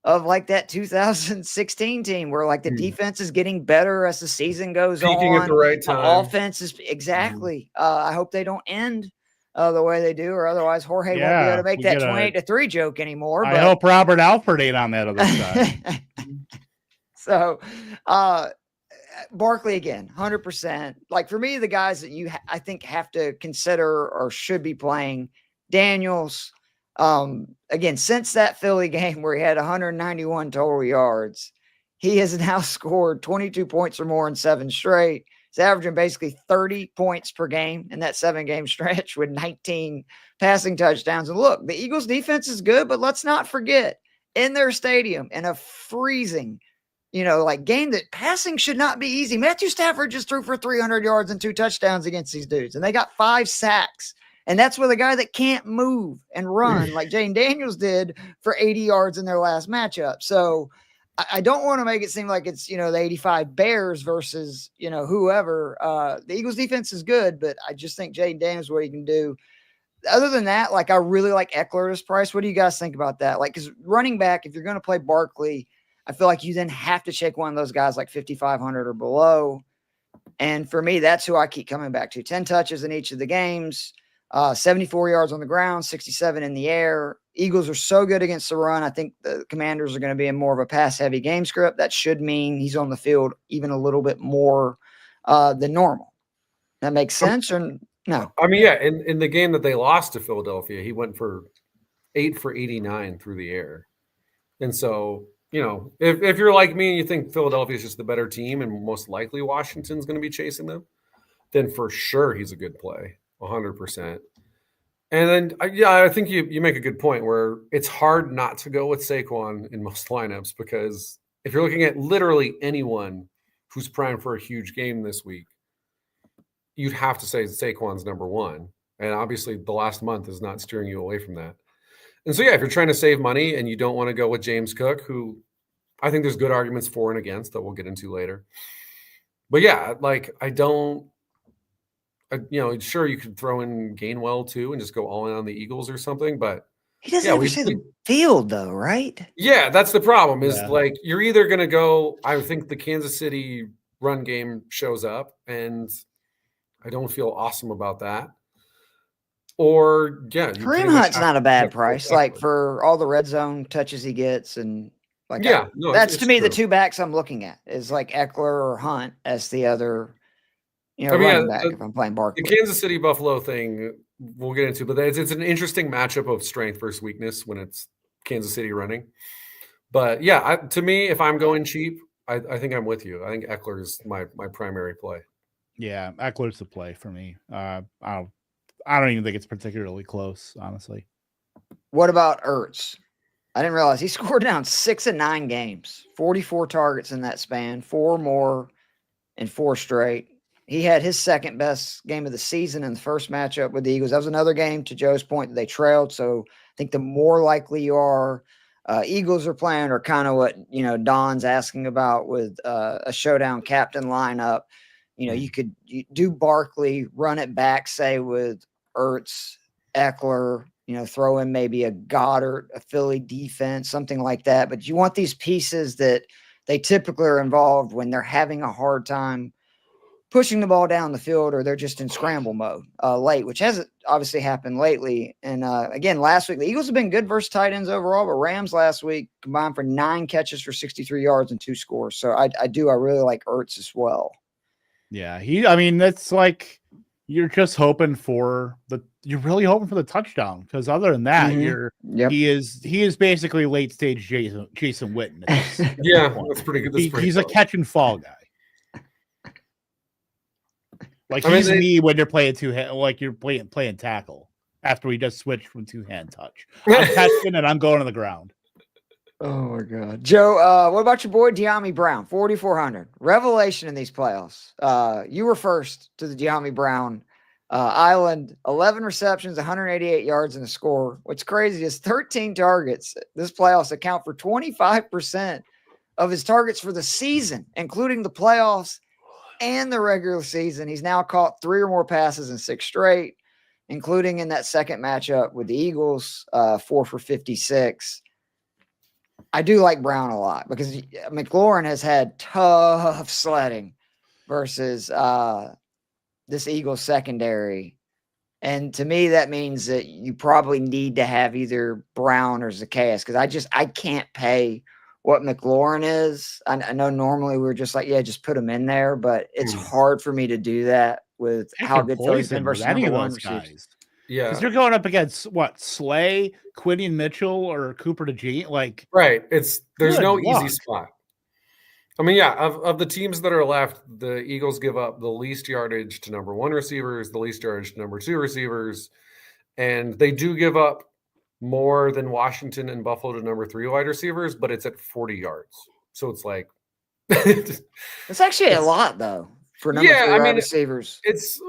of like that 2016 team where like the defense is getting better as the season goes Peaking on. at the right time. The offense is exactly. I hope they don't end the way they do, or otherwise Jorge won't be able to make that 28-3 joke anymore. I hope Robert Alford ain't on that other side. So, Barkley again, 100%. Like for me, the guys that I think have to consider or should be playing, Daniels. Again, since that Philly game where he had 191 total yards, he has now scored 22 points or more in 7 straight. He's averaging basically 30 points per game in that 7-game stretch with 19 passing touchdowns. And look, the Eagles defense is good, but let's not forget, in their stadium, in a freezing, game that passing should not be easy. Matthew Stafford just threw for 300 yards and 2 touchdowns against these dudes, and they got 5 sacks. And that's with a guy that can't move and run like Jane Daniels did for 80 yards in their last matchup. So I don't want to make it seem like it's, the 85 Bears versus, whoever. The Eagles defense is good, but I just think Jane Daniels, what he can do. Other than that, like I really like Eckler as price. What do you guys think about that? Like, because running back, if you're going to play Barkley, I feel like you then have to check one of those guys like 5,500 or below. And for me, that's who I keep coming back to. 10 touches in each of the games. 74 yards on the ground, 67 in the air. Eagles are so good against the run. I think the Commanders are going to be in more of a pass-heavy game script. That should mean he's on the field even a little bit more than normal. That makes sense or no? I mean, yeah, in the game that they lost to Philadelphia, he went for 8 for 89 through the air. And so, if you're like me and you think Philadelphia is just the better team and most likely Washington's going to be chasing them, then for sure he's a good play. 100%. And then, I think you make a good point where it's hard not to go with Saquon in most lineups, because if you're looking at literally anyone who's primed for a huge game this week, you'd have to say Saquon's number one. And obviously the last month is not steering you away from that. And so, if you're trying to save money and you don't want to go with James Cook, who I think there's good arguments for and against that we'll get into later. But sure, you could throw in Gainwell too and just go all in on the Eagles or something, but he doesn't ever see the field though, right? Yeah, that's the problem. Is like you're either going to go. I think the Kansas City run game shows up, and I don't feel awesome about that. Or Kareem Hunt's not a bad price, like for all the red zone touches he gets, and that's to me the 2 backs I'm looking at is like Eckler or Hunt as the other. Running back if I'm playing Barkley. The Kansas City Buffalo thing we'll get into, but it's an interesting matchup of strength versus weakness when it's Kansas City running. But to me, if I'm going cheap, I think I'm with you. I think Eckler is my primary play. Yeah, Eckler's the play for me. I don't even think it's particularly close, honestly. What about Ertz? I didn't realize he scored down 6 in 9 games, 44 targets in that span, 4 more in 4 straight. He had his second best game of the season in the first matchup with the Eagles. That was another game, to Joe's point, that they trailed. So I think the more likely you are, Eagles are playing, or kind of what, Don's asking about with a showdown captain lineup. You could do Barkley, run it back, say, with Ertz, Eckler, throw in maybe a Goddard, a Philly defense, something like that. But you want these pieces that they typically are involved when they're having a hard time pushing the ball down the field or they're just in scramble mode late, which hasn't obviously happened lately. And again, last week, the Eagles have been good versus tight ends overall, but Rams last week combined for 9 catches for 63 yards and 2 scores. So I really like Ertz as well. Yeah, that's like you're just hoping for you're really hoping for the touchdown, because other than that, he is basically late stage Jason Witten. Yeah, that's pretty good. He's a catch and fall guy. Like he's me when you're playing two-hand, like you're playing tackle after we just switched from two-hand touch. I'm catching and I'm going to the ground. Oh my God, Joe. What about your boy De'Ami Brown? 4,400 revelation in these playoffs. You were first to the De'Ami Brown island. 11 receptions, 188 yards, and a score. What's crazy is 13 targets. This playoffs account for 25% of his targets for the season, including the playoffs and the regular season. He's now caught 3 or more passes in 6 straight, including in that second matchup with the Eagles, 4 for 56. I do like Brown a lot because McLaurin has had tough sledding versus this Eagles secondary. And to me, that means that you probably need to have either Brown or Zacchaeus, because I can't pay what McLaurin is. I know normally we're just like, yeah, just put him in there, but it's hard for me to do that with how good Philly's been versus any of number 1 those guys. Yeah, because you're going up against what, Slay, Quinion Mitchell, or Cooper DeJean. Like, right? There's no easy spot. I mean, yeah, of the teams that are left, the Eagles give up the least yardage to number 1 receivers, the least yardage to number 2 receivers, and they do give up more than Washington and Buffalo to number 3 wide receivers, but it's at 40 yards. So it's like it's actually a lot though for number 3 wide receivers. It's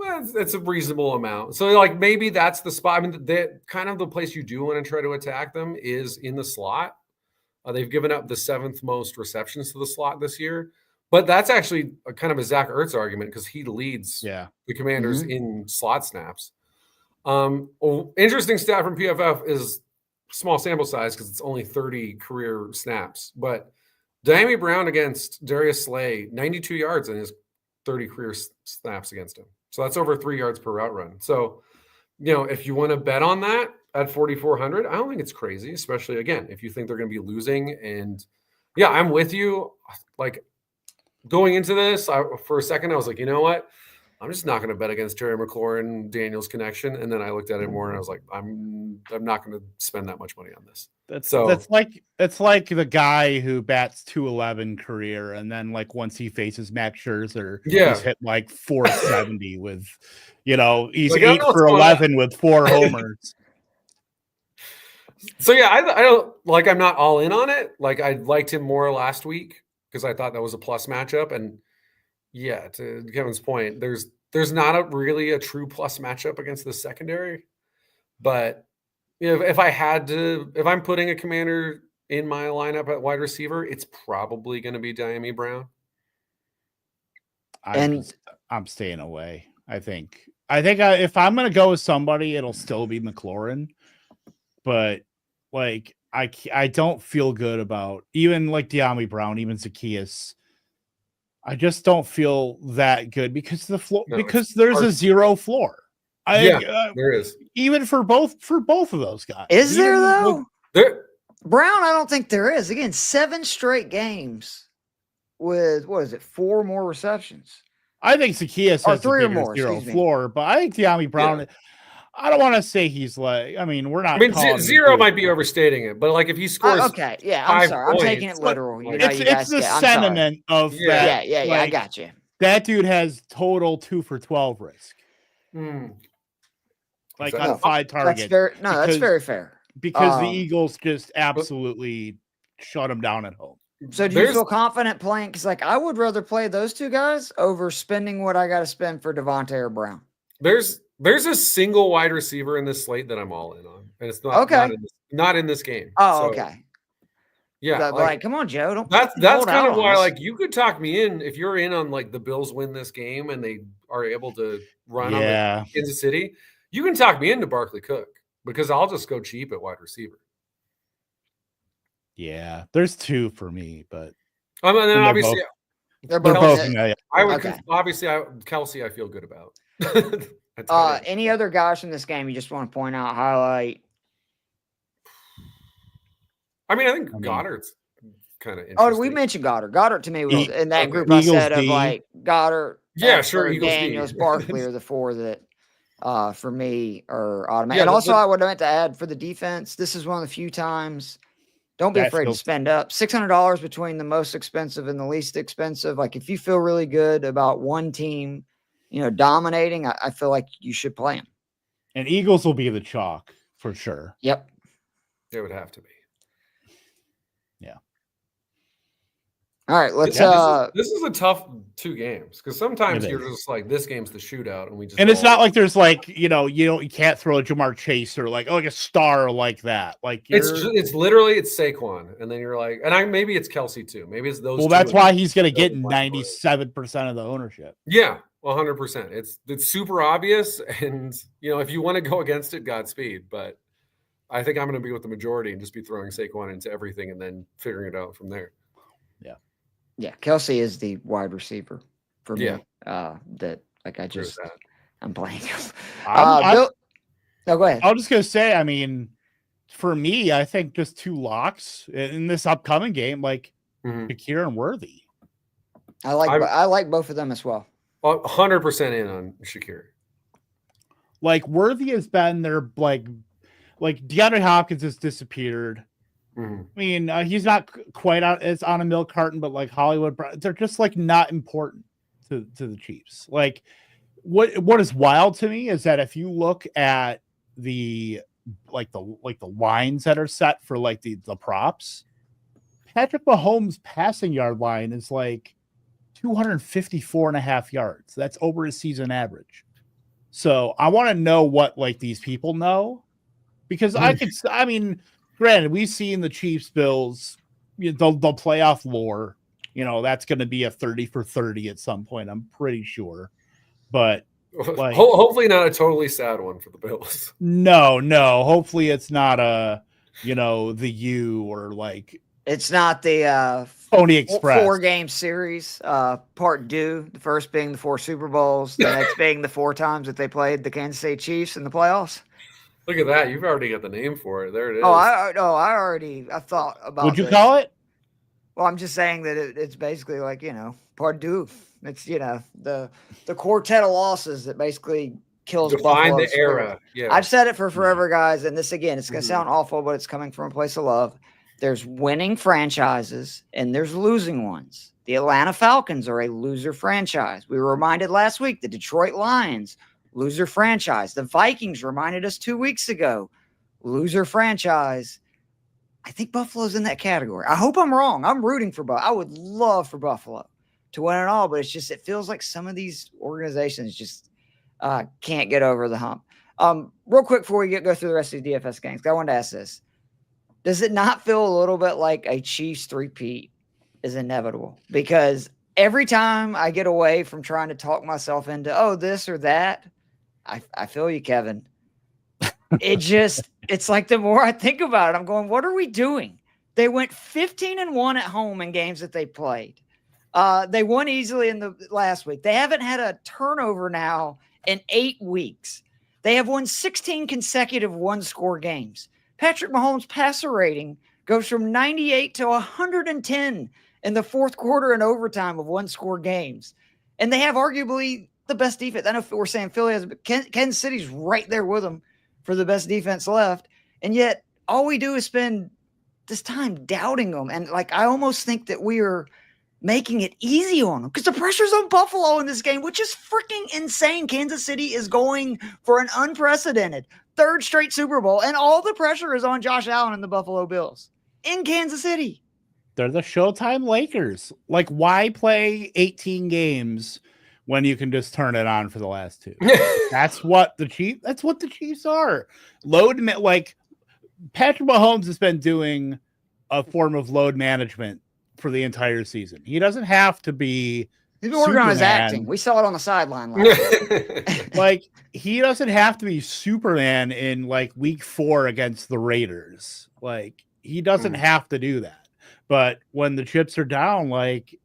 a reasonable amount. So like maybe that's the spot. I mean, kind of the place you do want to try to attack them is in the slot. They've given up the 7th most receptions to the slot this year, but that's actually a kind of a Zach Ertz argument because he leads the Commanders in slot snaps. Interesting stat from PFF is small sample size because it's only 30 career snaps, but De'Ami Brown against Darius Slay, 92 yards in his 30 career snaps against him. So that's over 3 yards per route run. So, if you want to bet on that at 4,400, I don't think it's crazy, especially again, if you think they're going to be losing. And yeah, I'm with you. Like going into this, for a second, I was like, you know what? I'm just not going to bet against Terry McLaurin Daniels connection. And then I looked at it more and I was like, I'm not going to spend that much money on this. That's like the guy who bats 211 career, and then like once he faces Max Scherzer, he's hit like 470 with, he's like, 8 for 11 with 4 homers. So yeah, I don't like. I'm not all in on it. Like I liked him more last week because I thought that was a plus matchup. And yeah, to Kevin's point, there's not really a true plus matchup against the secondary, but. If I'm putting a Commander in my lineup at wide receiver, it's probably going to be De'Ami Brown. I'm staying away. I think if I'm going to go with somebody, it'll still be McLaurin. But like I don't feel good about even like De'Ami Brown, even Zacchaeus. I just don't feel that good because there's a 0 floor. There is. Even for both of those guys. Is there though? Brown, I don't think there is. Again, 7 straight games with 4 more receptions. I think Zacchaeus has 3 or more 0 floor, but I think De'Ami Brown. I don't want to say he's like. I mean, we're not. I mean, 0 might be overstating it, but like if he scores, okay, yeah, I'm sorry, I'm taking it literal. It's the sentiment of that. Yeah, like, I got you. That dude has total 2 for 12 risk. Like on 5 targets. That's very fair. Because the Eagles just absolutely shut him down at home. So do you feel confident playing? Because like I would rather play those 2 guys over spending what I got to spend for Devontae or Brown. There's a single wide receiver in this slate that I'm all in on, and it's not in this game. Oh, so, okay. Yeah, like come on, Joe. Don't. That's kind of why like you could talk me in if you're in on like the Bills win this game and they are able to run on Kansas City. You can talk me into Barkley Cook because I'll just go cheap at wide receiver. Yeah, there's 2 for me, but and then obviously They're They're both. in Yeah. I would Okay. obviously Kelsey. I feel good about. Any other guys from this game you just want to point out, highlight? I think Goddard's kind of interesting. Oh, we mentioned Goddard. Goddard to me was in that group Eagles I said D. of like Goddard, Yeah, sure. Eckler, Eagles Daniels, D. Barkley are the four that for me are automatic. Yeah, and also I would have meant to add for the defense, this is one of the few times. Don't be afraid to spend up $600 between the most expensive and the least expensive. Like if you feel really good about one team, dominating, I feel like you should play them. And Eagles will be the chalk for sure. Yep. It would have to be. Yeah. All right, let's. This is a tough 2 games because sometimes you're just like, this game's the shootout, and we just. And it's not like there's like you can't throw a Jamar Chase or like a star like that. Like it's literally Saquon, and then you're like, and maybe it's Kelsey too. Maybe it's those. Well, that's why he's going to get 97% of the ownership. Yeah, 100%. It's super obvious, and if you want to go against it, Godspeed. But I think I'm going to be with the majority and just be throwing Saquon into everything and then figuring it out from there. Yeah, Kelsey is the wide receiver for me. Yeah. I'm playing. No, go ahead. I was just going to say, for me, I think just 2 locks in this upcoming game, like Shakir and Worthy. I like both of them as well. 100% in on Shakir. Like Worthy has been their like DeAndre Hopkins has disappeared. He's not quite as on a milk carton, but like Hollywood, they're just like not important to the Chiefs. Like what is wild to me is that if you look at the lines that are set for like the props, Patrick Mahomes' passing yard line is like 254.5 yards. That's over his season average. So I want to know what like these people know, because granted, we've seen the Chiefs Bills, the playoff lore. That's going to be a 30 for 30 at some point. I'm pretty sure, but like, hopefully not a totally sad one for the Bills. No. Hopefully it's not a the U or like it's not the Pony Express 4-game series. Part 2, the first being the 4 Super Bowls, the next being the 4 times that they played the Kansas City Chiefs in the playoffs. Look at that. You've already got the name for it. There it is. I thought about Would you call it? Well, I'm just saying that it's basically like, part 2. It's, the quartet of losses that basically kills Define Buffalo's the era. spirit. Yeah. I've said it for forever, guys. And this, again, it's going to sound awful, but it's coming from a place of love. There's winning franchises and there's losing ones. The Atlanta Falcons are a loser franchise. We were reminded last week, the Detroit Lions, loser franchise. The Vikings reminded us 2 weeks ago, loser franchise. I think Buffalo's in that category. I hope I'm wrong. I'm rooting for Buffalo. I would love for Buffalo to win it all, but it feels like some of these organizations just can't get over the hump. Real quick before we go through the rest of the DFS games, I wanted to ask this. Does it not feel a little bit like a Chiefs three-peat is inevitable? Because every time I get away from trying to talk myself into, this or that, I feel you, Kevin. It's like the more I think about it, I'm going, what are we doing? They went 15-1 at home in games that they played. They won easily in the last week. They haven't had a turnover now in 8 weeks. They have won 16 consecutive one-score games. Patrick Mahomes' passer rating goes from 98 to 110 in the fourth quarter and overtime of one-score games. And they have arguably the best defense. I know we're saying Philly has, but Kansas City's right there with them for the best defense left. And yet all we do is spend this time doubting them. And like, I almost think that we are making it easy on them because the pressure's on Buffalo in this game, which is freaking insane. Kansas City is going for an unprecedented 3rd straight Super Bowl, and all the pressure is on Josh Allen and the Buffalo Bills in Kansas City. They're the Showtime Lakers. Like, why play 18 games when you can just turn it on for the last 2? That's what the Chiefs are. Like Patrick Mahomes has been doing a form of load management for the entire season. He doesn't have to be. He's been working on his acting. We saw it on the sideline last week. Like, he doesn't have to be Superman in like week 4 against the Raiders. Like, he doesn't have to do that. But when the chips are down, like,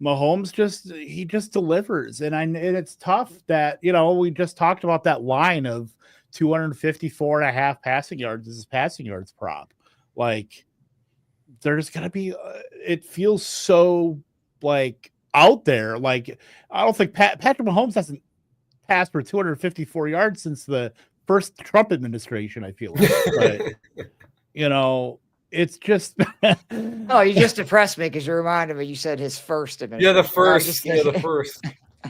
Mahomes just delivers. And it's tough that, we just talked about that line of 254.5 passing yards as his passing yards prop. Like, there's going to be, it feels so like out there. Like, I don't think Patrick Mahomes hasn't passed for 254 yards since the first Trump administration, I feel like. But, it's just. Oh, you just depressed me because you reminded me you said his first administration. Yeah, the first. The first.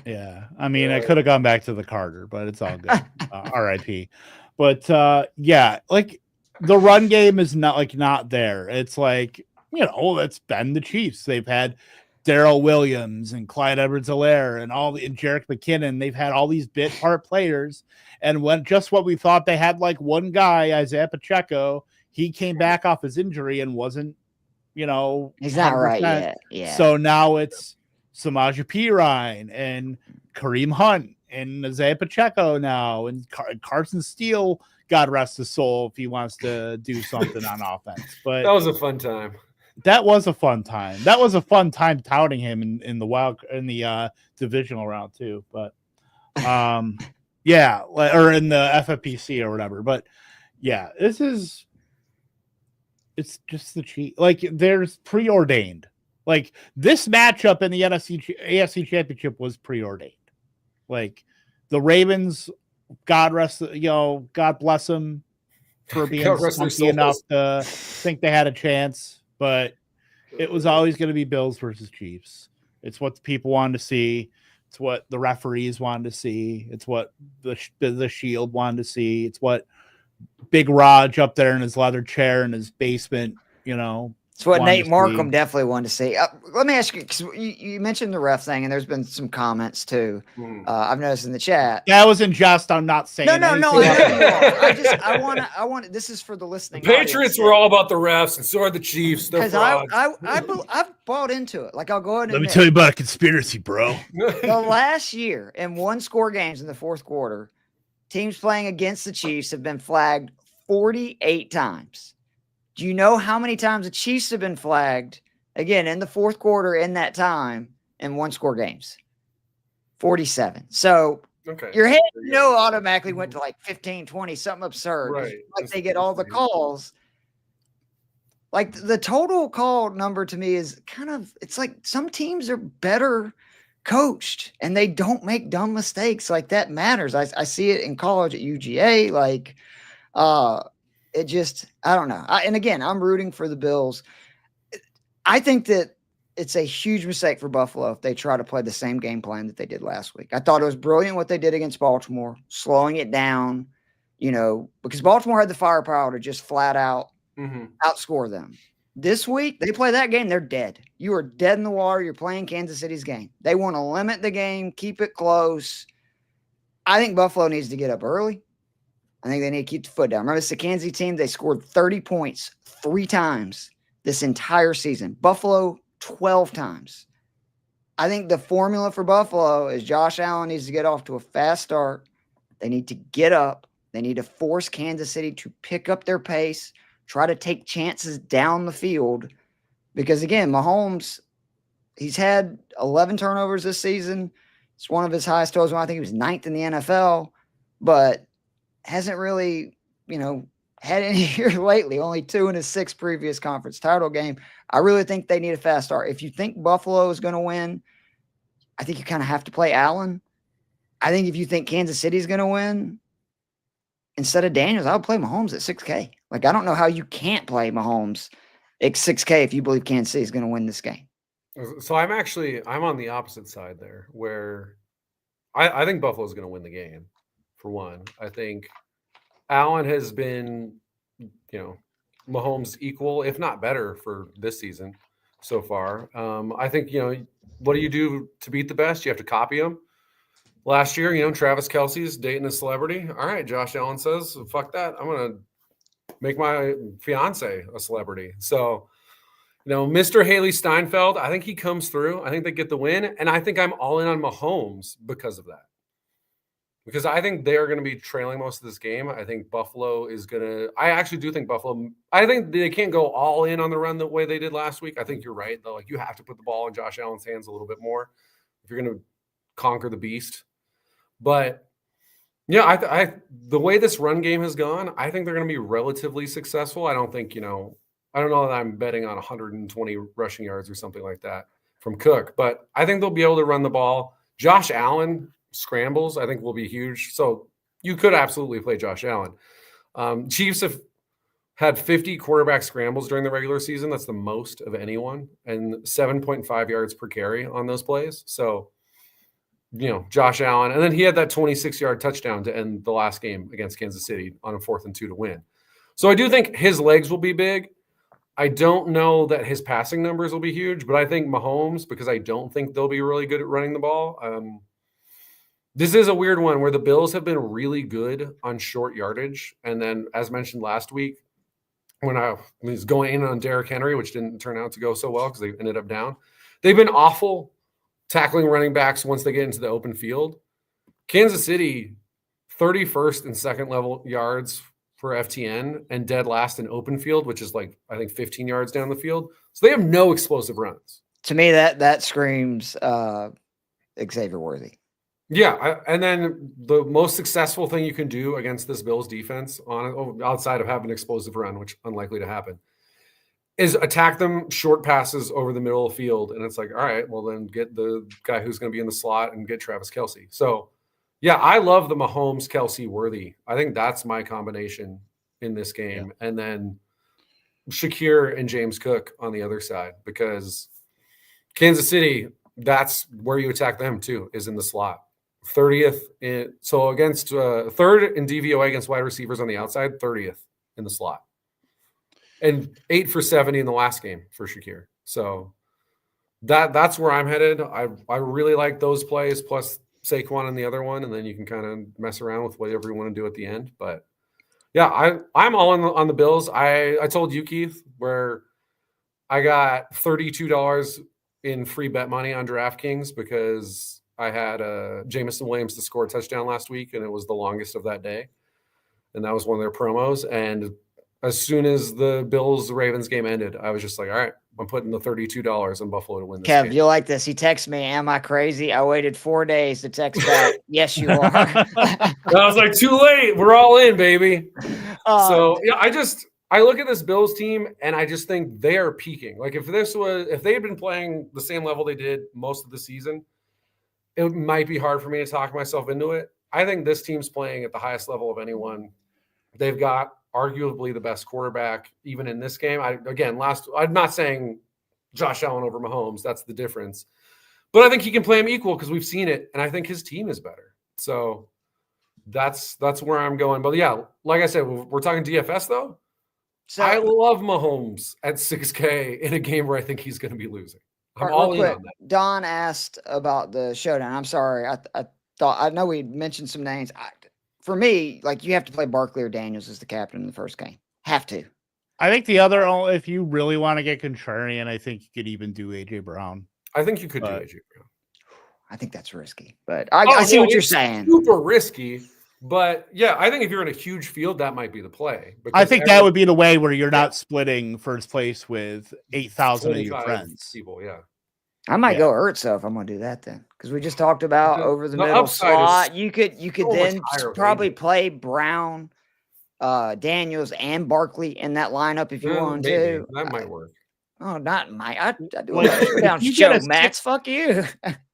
Yeah. I mean, I could have gone back to the Carter, but it's all good. RIP. But, yeah, like, the run game is not there. It's like, that's been the Chiefs. They've had Darrell Williams and Clyde Edwards-Helaire and Jerick McKinnon. They've had all these bit part players. And when we thought they had like one guy, Isaiah Pacheco, he came back off his injury and wasn't, he's not right yet. Yeah. So now it's Samaje Perine and Kareem Hunt and Isaiah Pacheco now and Carson Steele. God rest his soul if he wants to do something on offense. But that was a fun time. That was a fun time. That was a fun time touting him in the divisional round too. But yeah, or in the FFPC or whatever. But yeah, it's just the cheat. Like, there's preordained. Like, this matchup in the AFC Championship was preordained. Like, the Ravens, God bless them for being spunky enough to think they had a chance, but it was always going to be Bills versus Chiefs. It's what the people wanted to see. It's what the referees wanted to see. It's what the Shield wanted to see. It's what Big Raj up there in his leather chair in his basement, It's what Nate Markham definitely wanted to see. Let me ask you, because you mentioned the ref thing, and there's been some comments too. I've noticed in the chat. That was in jest. I'm not saying. No. I want. This is for the listening. The Patriots were all about the refs, and so are the Chiefs. Because I've bought into it. Like, I'll go ahead and let me tell you about a conspiracy, bro. The last year in one-score games in the fourth quarter, teams playing against the Chiefs have been flagged 48 times. Do you know how many times the Chiefs have been flagged, again, in the fourth quarter in that time in one-score games? 47. So your head, automatically went to like 15, 20, something absurd. Right. Like, they get all the calls. Like, the total call number to me is it's like some teams are better coached and they don't make dumb mistakes. Like, that matters. I see it in college at UGA. Like, it just, I don't know. And again, I'm rooting for the Bills. I think that it's a huge mistake for Buffalo if they try to play the same game plan that they did last week. I thought it was brilliant what they did against Baltimore, slowing it down, because Baltimore had the firepower to just flat out outscore them. This week, they play that game, they're dead. You are dead in the water. You're playing Kansas City's game. They want to limit the game, keep it close. I think Buffalo needs to get up early. I think they need to keep the foot down. Remember, it's the Kansas City team. They scored 30 points 3 times this entire season. Buffalo, 12 times. I think the formula for Buffalo is Josh Allen needs to get off to a fast start. They need to get up. They need to force Kansas City to pick up their pace, try to take chances down the field. Because, again, Mahomes, he's had 11 turnovers this season. It's one of his highest totals. I think he was 9th in the NFL. But hasn't really, had any here lately. Only 2 in his 6 previous conference title game. I really think they need a fast start. If you think Buffalo is going to win, I think you kind of have to play Allen. I think if you think Kansas City is going to win, instead of Daniels, I would play Mahomes at 6K. Like, I don't know how you can't play Mahomes at 6K if you believe Kansas City is going to win this game. So I'm on the opposite side there, where I think Buffalo is going to win the game. For one, I think Allen has been, Mahomes equal, if not better, for this season so far. I think, what do you do to beat the best? You have to copy them. Last year, Travis Kelce's dating a celebrity. All right, Josh Allen says, fuck that. I'm going to make my fiance a celebrity. So, Mr. Haley Steinfeld, I think he comes through. I think they get the win. And I think I'm all in on Mahomes because of that. because I think they are going to be trailing most of this game. I think Buffalo is going to – I actually do think Buffalo – I think they can't go all in on the run the way they did last week. I think you're right, though. Like, you have to put the ball in Josh Allen's hands a little bit more if you're going to conquer the beast. But, yeah, the way this run game has gone, I think they're going to be relatively successful. I don't think, I don't know that I'm betting on 120 rushing yards or something like that from Cook, but I think they'll be able to run the ball. Josh Allen scrambles, I think, will be huge. So you could absolutely play Josh Allen. Chiefs have had 50 quarterback scrambles during the regular season. That's the most of anyone, and 7.5 yards per carry on those plays. So, Josh Allen. And then he had that 26-yard touchdown to end the last game against Kansas City on a 4th and 2 to win. So I do think his legs will be big. I don't know that his passing numbers will be huge, but I think Mahomes, because I don't think they'll be really good at running the ball. This is a weird one where the Bills have been really good on short yardage. And then, as mentioned last week, when I was going in on Derrick Henry, which didn't turn out to go so well because they ended up down, they've been awful tackling running backs once they get into the open field. Kansas City, 31st and second level yards for FTN and dead last in open field, which is like, I think 15 yards down the field. So they have no explosive runs. To me, that screams Xavier Worthy. Yeah. And then the most successful thing you can do against this Bills defense outside of having an explosive run, which unlikely to happen, is attack them short passes over the middle of the field. And it's like, all right, well then get the guy who's going to be in the slot and get Travis Kelce. So yeah, I love the Mahomes, Kelce, Worthy. I think that's my combination in this game. Yeah. And then Shakir and James Cook on the other side, because Kansas City, that's where you attack them too, is in the slot. 30th. So against third in DVOA against wide receivers on the outside, 30th in the slot. And 8 for 70 in the last game for Shakir. So that's where I'm headed. I really like those plays, plus Saquon in the other one, and then you can kind of mess around with whatever you want to do at the end. But yeah, I'm all on the Bills. I told you, Keith, where I got $32 in free bet money on DraftKings because I had Jamison Williams to score a touchdown last week, and it was the longest of that day. And that was one of their promos. And as soon as the Bills-Ravens game ended, I was just like, all right, I'm putting the $32 on Buffalo to win this game. Kev, you like this. He texted me, am I crazy? I waited 4 days to text back. Yes, you are. I was like, too late. We're all in, baby. So, yeah, I look at this Bills team, and I just think they are peaking. Like, if they had been playing the same level they did most of the season, it might be hard for me to talk myself into it. I think this team's playing at the highest level of anyone. They've got arguably the best quarterback, even in this game. I'm not saying Josh Allen over Mahomes. That's the difference. But I think he can play him equal because we've seen it, and I think his team is better. So that's where I'm going. But yeah, like I said, we're talking DFS though. So I love Mahomes at 6K in a game where I think he's going to be losing. I'm all in on that. Don asked about the showdown. I'm sorry. I know we mentioned some names. For me, like, you have to play Barkley or Daniels as the captain in the first game. Have to. I think the other, if you really want to get contrarian, I think you could even do AJ Brown. I think you could do AJ Brown. I think that's risky, but I see what you're saying. Super risky, but yeah, I think if you're in a huge field, that might be the play. I think that would be the way where you're not splitting first place with 8,000 of your friends. People, yeah. I might go Ertz though if I'm going to do that then, because we just talked about over the middle slot. You could then probably play Brown, Daniels, and Barkley in that lineup if you want to. That might work. Oh, not my. I do a down show, Max. Fuck you.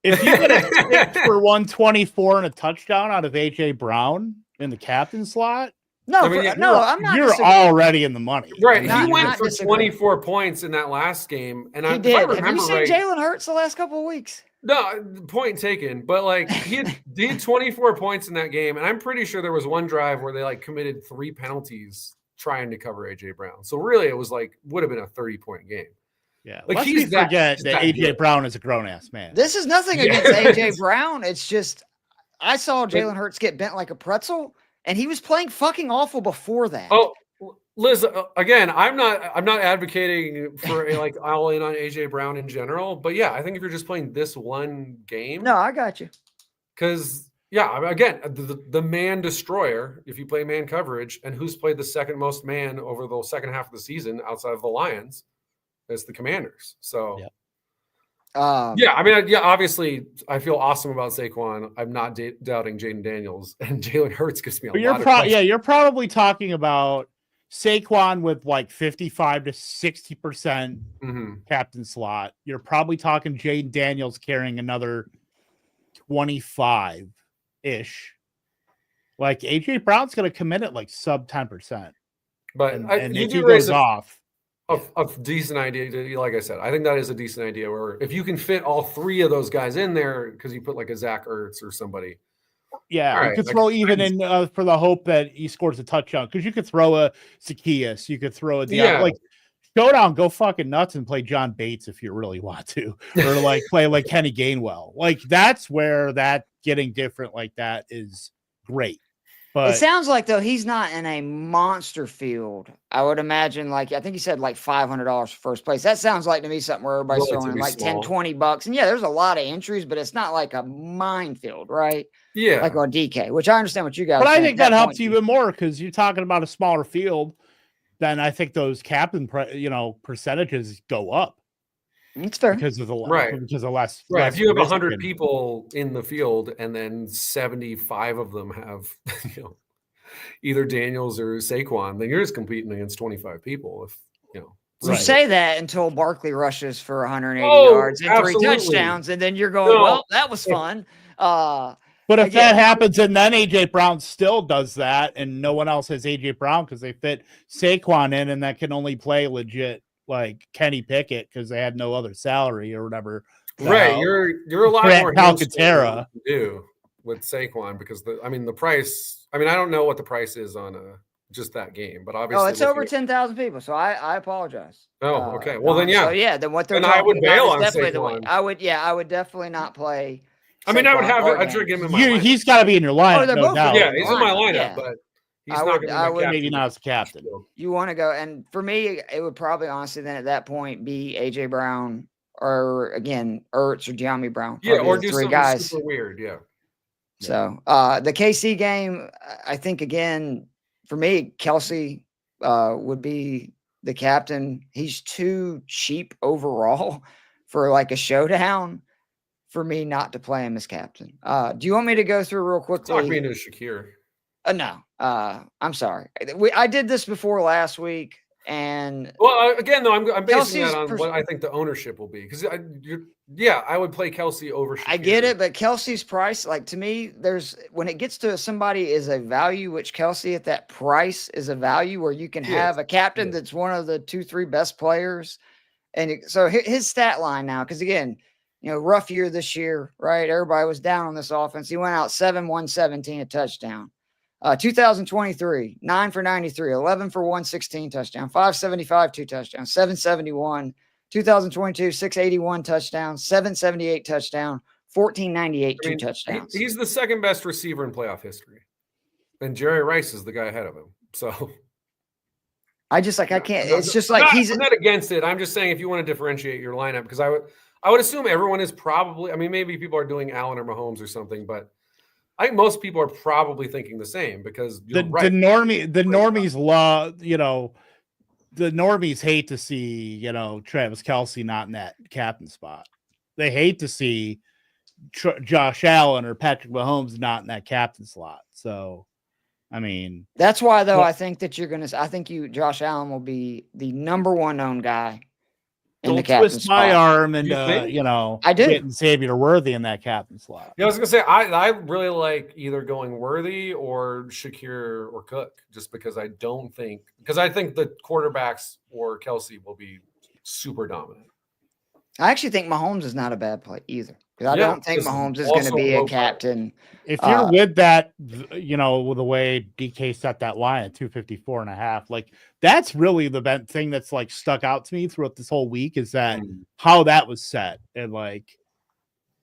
If you get a 6 for 124 and a touchdown out of AJ Brown in the captain slot. No, I'm not. You're already in the money, right? He went for 24 points in that last game, and he did. Have you seen Jalen Hurts the last couple of weeks? No, point taken. But like he did 24 points in that game, and I'm pretty sure there was one drive where they committed 3 penalties trying to cover AJ Brown. So really, it was would have been a 30-point game. Yeah, let's forget that AJ Brown is a grown ass man. This is nothing against AJ Brown. It's just I saw Jalen Hurts get bent like a pretzel. And he was playing fucking awful before that. Oh, Liz, again, I'm not advocating for all in on AJ Brown in general, but yeah, I think if you're just playing this one game. No, I got you. Because Yeah, I mean, again, the man destroyer, if you play man coverage, and who's played the second most man over the second half of the season outside of the Lions, is the Commanders. So, yeah, I mean, yeah, obviously, I feel awesome about Saquon. I'm not doubting Jaden Daniels, and Jalen Hurts gives me a lot of questions. You're probably talking about Saquon with like 55 to 60% captain slot. You're probably talking Jaden Daniels carrying another 25-ish. Like AJ Brown's going to commit at like sub 10%. But and if he goes off, a decent idea. Like I said, I think that is a decent idea. Where if you can fit all three of those guys in there, because you put like a Zach Ertz or somebody. Yeah, you could throw even in for the hope that he scores a touchdown, because you could throw a Zacchaeus, you could throw a like Showdown, go fucking nuts and play John Bates if you really want to, or like play like Kenny Gainwell. Like that's where that getting different like that is great. But it sounds like though he's not in a monster field. I would imagine, like I think he said like $500 for first place. That sounds like to me something where everybody's throwing in like $10, $20. And yeah, there's a lot of entries, but it's not like a minefield, right? Yeah, like on DK, which I understand what you guys. But I think that helps even more because you're talking about a smaller field. Then I think those captain, percentages go up. It's fair because of the because of less. Right. If you have 100 people in the field and then 75 of them have, either Daniels or Saquon, then you're just competing against 25 people. You say that until Barkley rushes for 180 yards and 3 touchdowns, and then you're going, well, that was fun. But if that happens and then AJ Brown still does that and no one else has AJ Brown because they fit Saquon in and that can only play legit like Kenny Pickett because they had no other salary or whatever. Right. You're a lot more Calcaterra to do with Saquon because the price. I mean, I don't know what the price is on just that game, but obviously it's over 10,000 people. So I apologize. Oh, okay. Well then, yeah. So yeah, then what they're I would bail on definitely Saquon. I would definitely not play. I mean, I would have it. I'd try to get him in my lineup. He's got to be in your lineup. No doubt. Yeah, he's in my lineup, but he's not going to be maybe not as captain. You want to go, and for me, it would probably honestly then at that point be AJ Brown or again Ertz or Giammi Brown. Yeah, or do 3 something guys. super weird. Yeah. So the KC game, I think again for me, Kelsey would be the captain. He's too cheap overall for like a showdown for me not to play him as captain. Do you want me to go through real quickly? Talk me into Shakir. No, I'm sorry. I did this before last week, and again though, I'm basing that on what I think the ownership will be because I would play Kelsey over Shakir. I get it, but Kelsey's price, like to me, when it gets to somebody is a value, which Kelsey at that price is a value where you can have a captain that's one of the 2-3 best players, and so his stat line now, because again. Rough year this year, right? Everybody was down on this offense. He went out 7-117, a touchdown. 2023, 9 for 93, 11 for 116, touchdown. 575, 2 touchdowns. 771. 2022, 681 touchdowns. 778 touchdown. 1498, 2 touchdowns. He's the second best receiver in playoff history, and Jerry Rice is the guy ahead of him. So. I can't. It's just like I'm not against it. I'm just saying if you want to differentiate your lineup, because I would assume everyone is probably. I mean, maybe people are doing Allen or Mahomes or something, but I think most people are probably thinking the same because the normies love. The normies hate to see Travis Kelce not in that captain spot. They hate to see Josh Allen or Patrick Mahomes not in that captain slot. So. I mean, that's why though I think that Josh Allen will be the number 1 owned guy in the captain twist spot. My arm and I do getting Xavier Worthy in that captain slot. Yeah, I was gonna say I really like either going Worthy or Shakir or Cook, just because I think the quarterbacks or Kelsey will be super dominant. I actually think Mahomes is not a bad play either. Because I don't think Mahomes is going to be a captain. If you're with that, with the way DK set that line at 254.5, like that's really the thing that's like stuck out to me throughout this whole week is that how that was set. And like,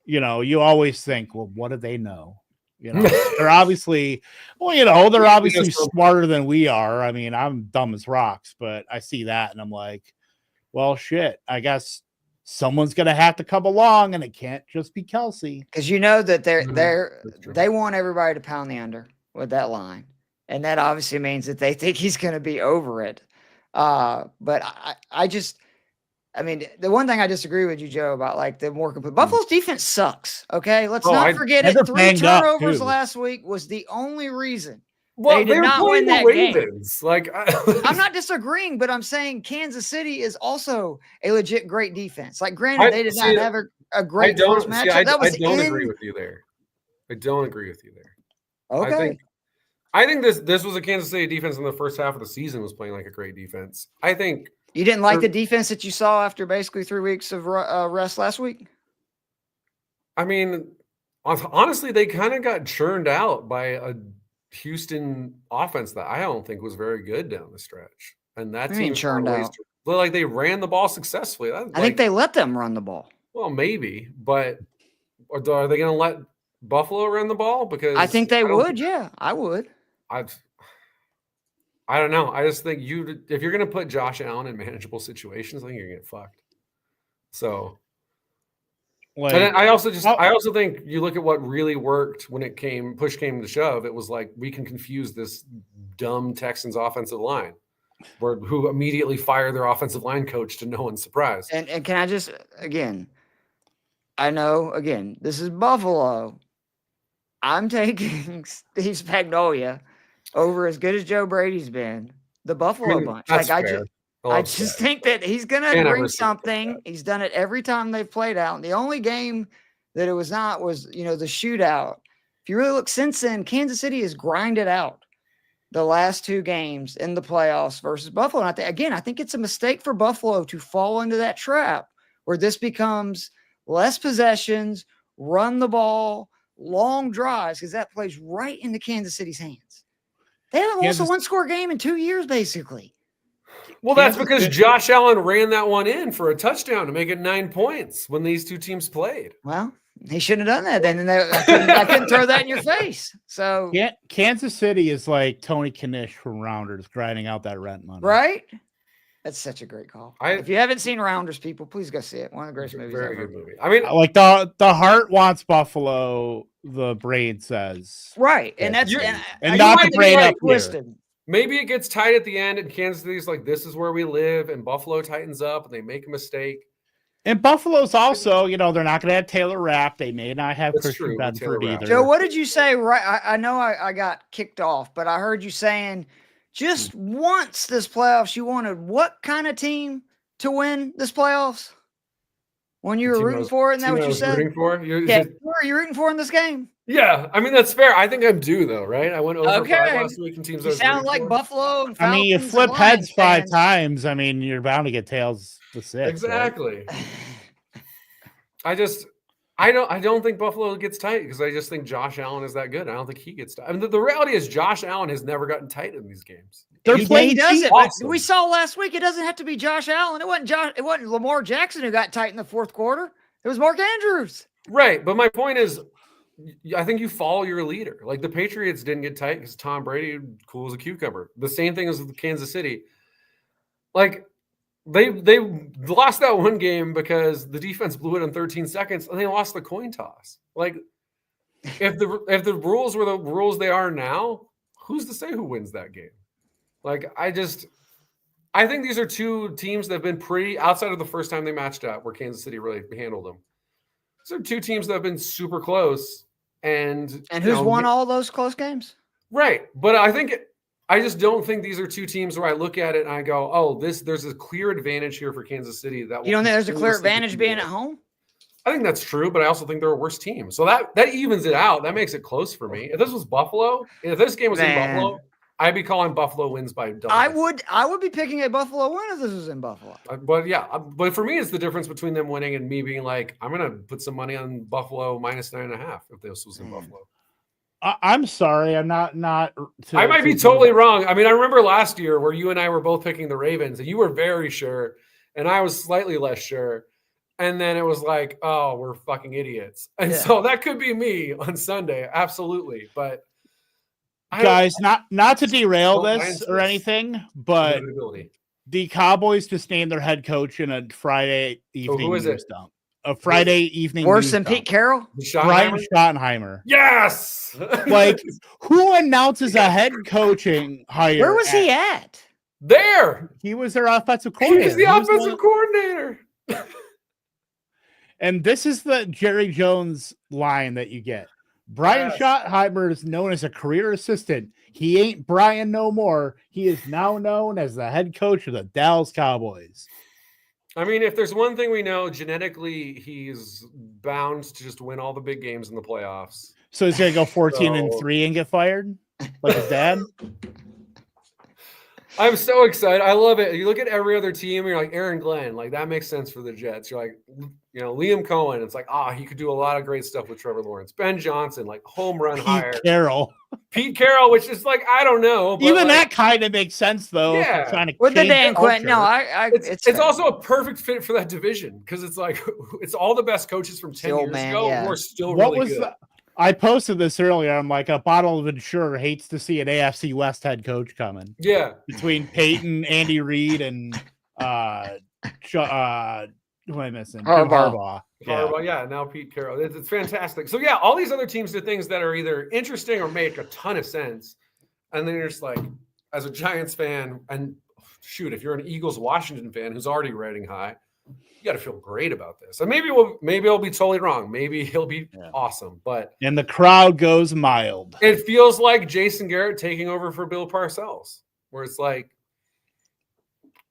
you always think, well, what do they know? They're obviously, they're obviously smarter than we are. I mean, I'm dumb as rocks, but I see that and I'm like, well, shit, I guess someone's going to have to come along, and it can't just be Kelsey. Because you know that they want everybody to pound the under with that line. And that obviously means that they think he's going to be over it. But I mean, the one thing I disagree with you, Joe, about like the more complete Buffalo's defense sucks. Okay. Let's not forget it. 3 turnovers last week was the only reason. Well, they did not win that Ravens. game. Like, I'm not disagreeing, but I'm saying Kansas City is also a legit great defense. Like, granted, they did not have a great first matchup. I don't agree with you there. I don't agree with you there. Okay. I think this was a Kansas City defense in the first half of the season was playing like a great defense. I think you didn't like the defense that you saw after basically 3 weeks of rest last week. I mean, honestly, they kind of got churned out by a Houston offense that I don't think was very good down the stretch. And that team churned out. Like they ran the ball successfully. I think they let them run the ball. Well, maybe, but are they going to let Buffalo run the ball? Because I think they would. Yeah, I would. I don't know. I just think if you're going to put Josh Allen in manageable situations, I think you're going to get fucked. So, and I also think you look at what really worked when push came to shove. It was like we can confuse this dumb Texans offensive line, who immediately fired their offensive line coach to no one's surprise. And can I just I know this is Buffalo. I'm taking Steve Spagnuolo over as good as Joe Brady's been. The Buffalo bunch. Like I just think that he's going to bring something. He's done it every time they've played out. And the only game that it was not was, the shootout. If you really look since then, Kansas City has grinded out the last 2 games in the playoffs versus Buffalo. And I think it's a mistake for Buffalo to fall into that trap where this becomes less possessions, run the ball, long drives, because that plays right into Kansas City's hands. They haven't lost a 1-score game in 2 years, basically. Well, that's because Josh Allen ran that one in for a touchdown to make it 9 points when these 2 teams played. Well, he shouldn't have done that then. And I couldn't throw that in your face. So Kansas City is like Tony Kanish from Rounders grinding out that rent money. Right? That's such a great call. If you haven't seen Rounders, people, please go see it. One of the greatest movies ever. Very good movie. I mean, like the heart wants Buffalo, the brain says. Right. And that's and not the brain up twisted. Here. Maybe it gets tight at the end, and Kansas City's like, this is where we live, and Buffalo tightens up, and they make a mistake. And Buffalo's also, they're not going to have Taylor Rapp. They may not have Christian Bedford either. Joe, what did you say? Right, I know I got kicked off, but I heard you saying just once this playoffs, you wanted what kind of team to win this playoffs? When you were rooting for it, and that what you said? Rooting for? Who are you rooting for in this game? Yeah, I mean, that's fair. I think I'm due, though, right? I went over 5 last week in teams. You sound like Buffalo and Falcons. You flip heads 5 times. I mean, you're bound to get tails to 6. Exactly. Right? I don't think Buffalo gets tight because I just think Josh Allen is that good. I don't think he gets tight. I mean, the reality is Josh Allen has never gotten tight in these games. He does it. Awesome. We saw last week. It doesn't have to be Josh Allen. It wasn't Lamar Jackson who got tight in the 4th quarter. It was Mark Andrews. Right, but my point is, I think you follow your leader. Like the Patriots didn't get tight because Tom Brady cool as a cucumber. The same thing as with Kansas City. Like they lost that one game because the defense blew it in 13 seconds and they lost the coin toss. Like if the rules were the rules they are now, who's to say who wins that game? Like I think these are 2 teams that have been pretty outside of the first time they matched up where Kansas City really handled them. These are 2 teams that have been super close. And who's won all those close games? Right. But I just don't think these are 2 teams where I look at it and I go, oh, there's a clear advantage here for Kansas City. You don't think there's a clear advantage being at home? I think that's true, but I also think they're a worse team. So that evens it out. That makes it close for me. If this was Buffalo, if this game was in Buffalo, I'd be calling Buffalo wins by double. I would be picking a Buffalo win if this was in Buffalo. But for me, it's the difference between them winning and me being like, I'm going to put some money on Buffalo minus 9.5 if this was in Buffalo. I'm sorry. I'm not. I might be totally wrong. I mean, I remember last year where you and I were both picking the Ravens, and you were very sure, and I was slightly less sure. And then it was like, oh, we're fucking idiots. And so that could be me on Sunday. Absolutely. But guys, not to derail this or anything, but The Cowboys just named their head coach in a Friday evening who is news it? dump. A Friday evening Worse news than dump. Pete Carroll? Brian Schottenheimer. Yes. Like, who announces a head coaching hire? Where was he at? There. He was their offensive He coordinator. was the offensive coordinator. And this is the Jerry Jones line that you get. Brian Schottenheimer is known as a career assistant. He ain't Brian no more. He is now known as the head coach of the Dallas Cowboys. I mean, if there's one thing we know, genetically, he's bound to just win all the big games in the playoffs. So he's going to go 14-3 and get fired like his dad? I'm so excited. I love it. You look at every other team, you're like, Aaron Glenn, like that makes sense for the Jets. You're like, Liam Cohen. It's like, he could do a lot of great stuff with Trevor Lawrence. Ben Johnson, like home run hire. Pete Carroll, which is like, I don't know. But even that kind of makes sense, though. Yeah. Trying to with the Dan Quinn. No, it's also a perfect fit for that division because it's like it's all the best coaches from 10 years ago who are still really good. I posted this earlier. I'm like, a bottle of Ensure hates to see an AFC West head coach coming. Yeah. Between Peyton, Andy Reid, and who am I missing? Harbaugh. Yeah, now Pete Carroll. It's fantastic. So, yeah, all these other teams do things that are either interesting or make a ton of sense. And then you're just like, as a Giants fan, and shoot, if you're an Eagles-Washington fan who's already riding high, you got to feel great about this. And maybe I'll be totally wrong. Maybe he'll be awesome. And the crowd goes mild. It feels like Jason Garrett taking over for Bill Parcells, where it's like,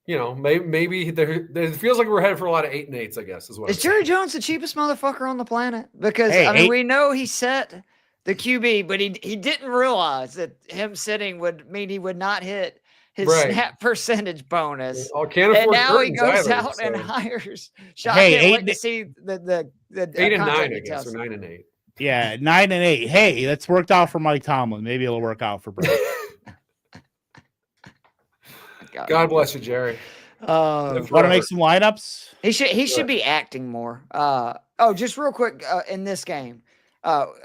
maybe it feels like we're headed for a lot of 8-8s, I guess. Is Jerry Jones the cheapest motherfucker on the planet? Because, we know he set the QB, but he didn't realize that him sitting would mean he would not hit his snap percentage bonus. And now he goes out and hires. I can't wait to see the 8 and 9, I guess, or 9 and 8. Yeah, 9 and 8. Hey, that's worked out for Mike Tomlin. Maybe it'll work out for Brett. God bless you, Jerry. Want to make some lineups? He should be acting more. Just real quick in this game,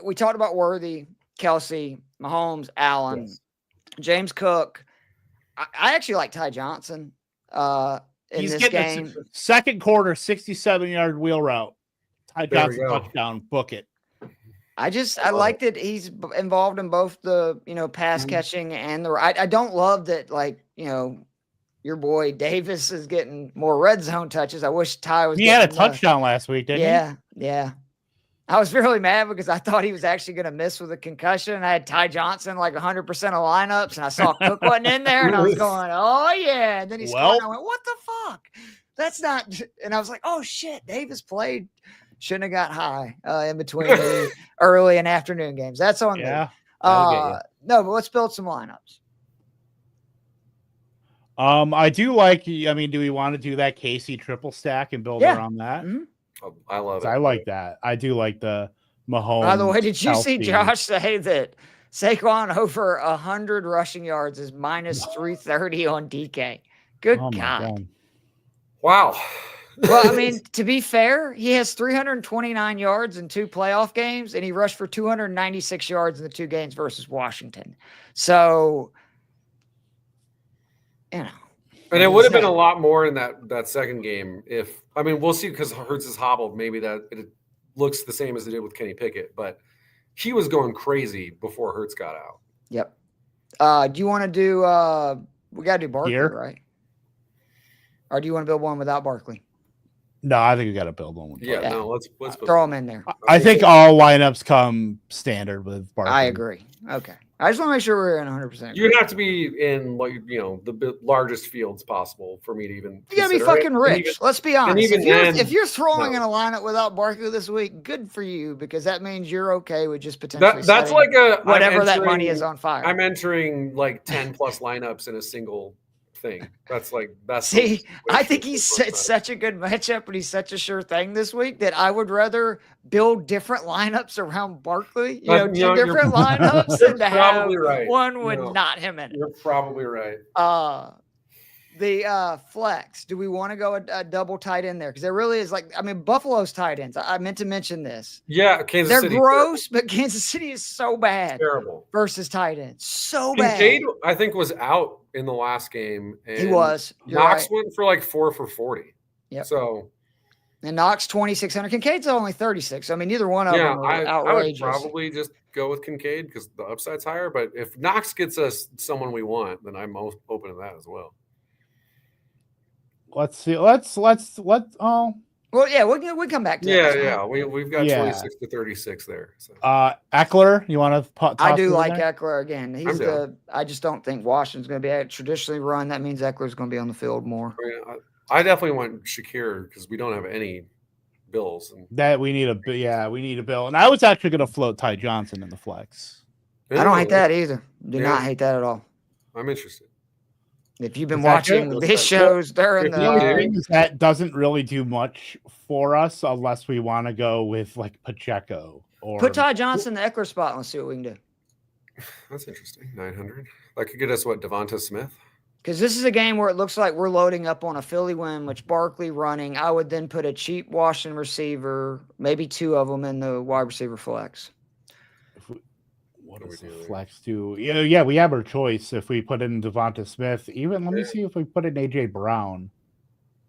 we talked about Worthy, Kelsey, Mahomes, Allen, James Cook. I actually like Ty Johnson in this game. Second quarter, 67-yard wheel route. Ty Johnson touchdown. Book it. I like that he's involved in both the pass catching and the. I don't love that your boy Davis is getting more red zone touches. I wish Ty was. He had a touchdown last week, didn't he? Yeah. I was really mad because I thought he was actually going to miss with a concussion. I had Ty Johnson like 100% of lineups, and I saw Cook wasn't in there, and I was going, "Oh yeah!" And then he scored. And I went, "What the fuck? That's not." And I was like, "Oh shit, Davis played. Shouldn't have got high in between the early and afternoon games. That's on me." No, but let's build some lineups. I do like. I mean, do we want to do that Casey triple stack and build around that? Mm-hmm. I love it. I like that. I do like the Mahomes. By the way, did you see Josh say that Saquon over 100 rushing yards is minus 330 on DK? Good God. Wow. Well, I mean, to be fair, he has 329 yards in 2 playoff games, and he rushed for 296 yards in the 2 games versus Washington. So, And it would have been a lot more in that second game we'll see because Hurts is hobbled. Maybe that it looks the same as it did with Kenny Pickett, but he was going crazy before Hurts got out. Yep. Do you want to do we got to do Barkley, right? Or do you want to build one without Barkley? No, I think we got to build one with Barkley. Yeah, no, let's throw him in there. I think all lineups come standard with Barkley. I agree. Okay. I just want to make sure we're in 100%. You're gonna have to be in the largest fields possible for me to even. You gotta be fucking rich. Let's be honest. If you're throwing in a lineup without Barkley this week, good for you because that means you're okay with just potentially. That's like whatever that money is on fire. I'm entering like 10 plus lineups in a single thing. See, I think he's such a good matchup, and he's such a sure thing this week that I would rather build different lineups around Barkley, two different lineups, than to have one with not him in it. You're probably right. The flex. Do we want to go a double tight end there? Because there really is Buffalo's tight ends. I meant to mention this. Yeah, Kansas They're City. gross, but Kansas City is so bad. Terrible. Versus tight ends. So Kincaid, bad. I think, was out in the last game. And he was. Knox went for like 4 for 40. Yeah. So. And Knox 2,600. Kincaid's only 36. I mean, neither one of them are outrageous. I would probably just go with Kincaid because the upside's higher. But if Knox gets us someone we want, then I'm open to that as well. Let's see. Let's. Oh. Well, yeah, we come back to that. Yeah. We've got 26 to 36 there. So. Eckler, you want to? I do like Eckler again. I just don't think Washington's going to be traditionally run. That means Eckler's going to be on the field more. I definitely want Shakir because we don't have any Bills. That we need a bill. And I was actually going to float Ty Johnson in the flex. I don't hate that either. Do not hate that at all. I'm interested. If you've been watching these shows, they're in the only thing is that doesn't really do much for us unless we want to go with like Pacheco or put Ty Johnson in the Eckler spot and let's see what we can do. That's interesting. 900. That could get us Devonta Smith. Because this is a game where it looks like we're loading up on a Philly win, which Barkley running. I would then put a cheap Washington receiver, maybe 2 of them in the wide receiver flex. What does the flex do? Yeah, we have our choice. If we put in Devonta Smith, let me see if we put in AJ Brown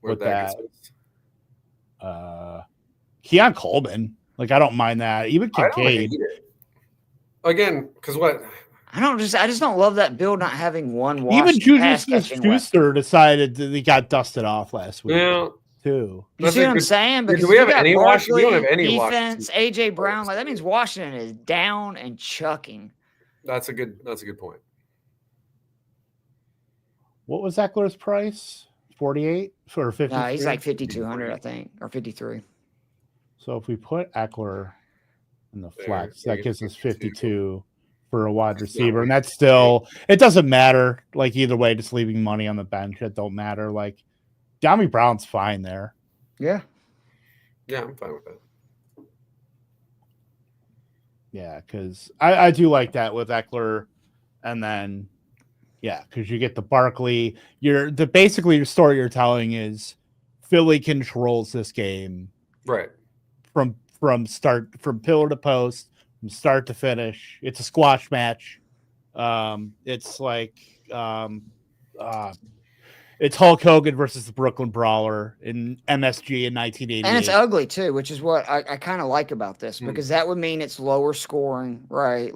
with that. Keon Coleman, I don't mind that. Even Kincaid. Again, because what? I just don't love that build not having one. Even Juju Smith-Schuster decided that he got dusted off last week. Yeah. Too. You see what I'm saying? Because do we have any Washington? We don't have any defense. AJ Brown, that means Washington is down and chucking. That's a good point. What was Eckler's price? 48 for 50? No, he's like 5,200, I think, or 53. So if we put Eckler in the flex, that gives us 52 for a wide receiver, and that's still it doesn't matter. Either way, just leaving money on the bench, it don't matter. Dami Brown's fine there. Yeah. Yeah, I'm fine with that. Yeah, because I do like that with Eckler. And then, because you get the Barkley. Basically your story you're telling is Philly controls this game. Right. From pillar to post, from start to finish. It's a squash match. It's it's Hulk Hogan versus the Brooklyn Brawler in MSG in 1988. And it's ugly, too, which is what I kind of like about this, because that would mean it's lower scoring, right?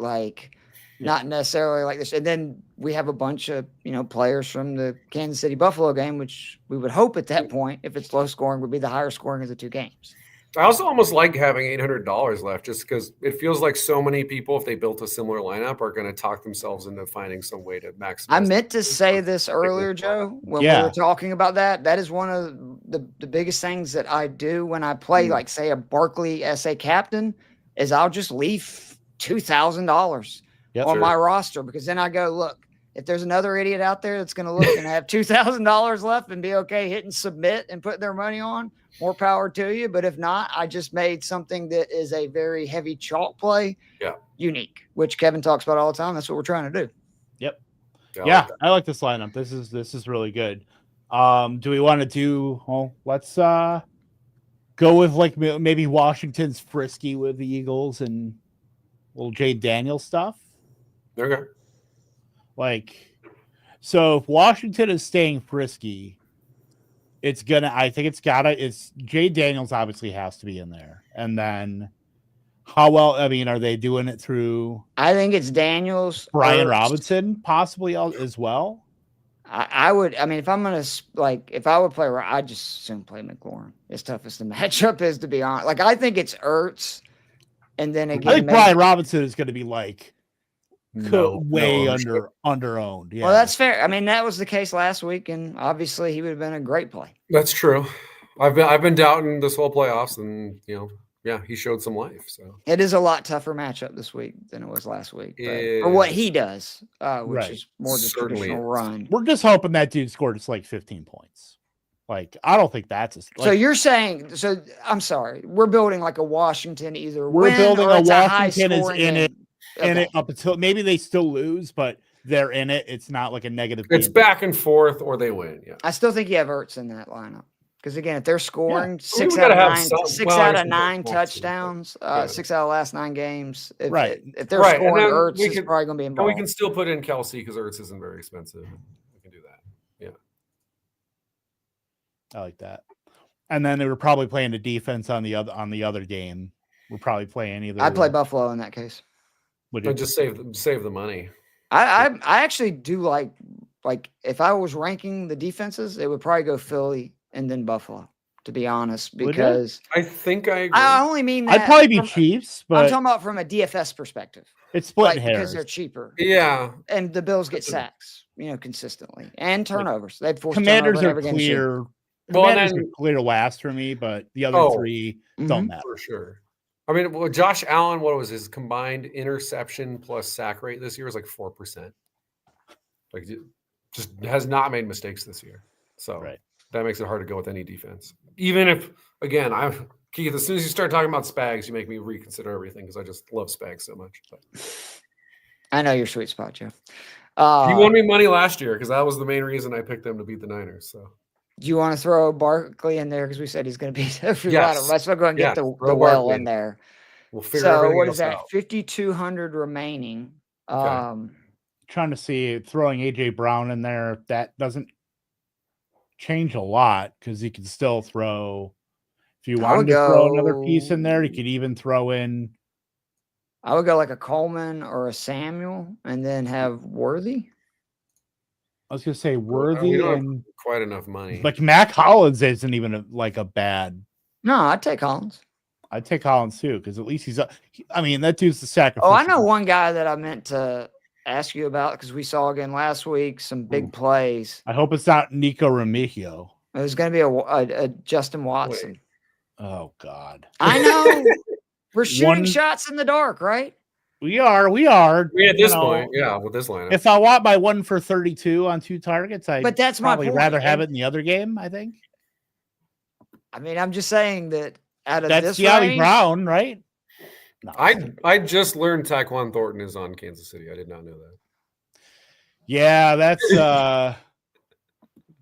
Not necessarily like this. And then we have a bunch of, players from the Kansas City Buffalo game, which we would hope at that point, if it's low scoring, would be the higher scoring of the 2 games. I also almost like having $800 left just because it feels like so many people, if they built a similar lineup, are going to talk themselves into finding some way to maximize. I meant to say this earlier, Joe, when we were talking about that. That is one of the biggest things that I do when I play, say, a Barkley SA captain, is I'll just leave $2,000 on my roster, because then I go, look, if there's another idiot out there that's going to look and have $2,000 left and be okay hitting submit and putting their money on, more power to you. But if not, I just made something that is a very heavy chalk play unique, which Kevin talks about all the time. That's what we're trying to do. Yep. I like this lineup. This is really good. Do we want to do, let's go with maybe Washington's frisky with the Eagles and little Jay Daniels stuff. Okay. So if Washington is staying frisky, it's Jay Daniels obviously has to be in there. And then how well, are they doing it through? I think it's Daniels. Brian Robinson possibly as well. I would, if I'm going to, if I would play, I'd just soon play McLaurin. As tough as the matchup is, to be honest. I think it's Ertz. And then again, I think Brian Robinson is going to be under-owned. Yeah. Well, that's fair. That was the case last week, and obviously he would have been a great play. That's true. I've been doubting this whole playoffs, and he showed some life. So it is a lot tougher matchup this week than it was last week, for what he does, which is more just traditional run. We're just hoping that dude scored 15 points. I don't think that's so you're saying. So I'm sorry, we're building a Washington either. We're building a Washington is in game. it. And it up until maybe they still lose, but they're in it. It's not like a negative. It's back and forth, or they win. Yeah, I still think you have Ertz in that lineup because again, if they're scoring I mean, 6 we out gotta of have 9, some- 6 well, out I of guess 9 we don't want to, touchdowns, yeah. 6 out of the last 9 games, if they're Right, and scoring, then Ertz we is could- probably going to be And involved. we can still put in Kelsey because Ertz isn't very expensive. We can do that. Yeah. I like that. And then they were probably playing the defense on the other game. We're probably playing either. I'd play Buffalo in that case. Would And you? just save the money. I actually do like if I was ranking the defenses, it would probably go Philly and then Buffalo, to be honest, Would it? because I think I agree. I only mean that I'd probably be from- Chiefs, I'm but talking about from a DFS perspective, it's splitting like, because hairs. they're cheaper Yeah. and the Bills get sacks, consistently and turnovers. They'd force Commanders turnover in are every game this year. clear. Well, and Commanders then- are clear last for me, but the other Oh. three Mhm. don't matter. For sure. I mean, well, Josh Allen, what was his combined interception plus sack rate this year? Was like 4%. Like, just has not made mistakes this year. So Right. that makes it hard to go with any defense. Even if, again, Keith, as soon as you start talking about Spags, you make me reconsider everything because I just love Spags so much. But I know your sweet spot, Joe. he won me money last year because that was the main reason I picked them to beat the Niners. So Do you want to throw Barkley in there because we said he's going to be every Yes. lot of. Let's go and get Yes, the throw well Barkley in there. we'll figure So everything what else is that? out. 5,200 remaining. Okay. Trying to see throwing AJ Brown in there. That doesn't change a lot because he can still throw. If you I would wanted to throw another piece in there, you go- could even throw in. I would go like a Coleman or a Samuel, and then have Worthy. I was gonna say We Worthy don't have and quite enough money. like Mac Hollins isn't even a bad. No, I'd take Collins. I'd take Hollins too because at least I mean that dude's the sacrifice. Oh, I know one guy that I meant to ask you about because we saw again last week some big plays. I hope it's not Nico Remigio. It was going to be a Justin Watson. Oh God, I know. We're shooting One- shots in the dark, right? we are. I mean, at this you know, point, yeah, with this lineup. If I want my 1 for 32 on 2 targets, I'd But that's my probably point, rather have and- it in the other game. I think I mean, I'm just saying that out of that's this De'Ami range, Brown, right? No. I just learned Tyquan Thornton is on Kansas City. I did not know that. Yeah, that's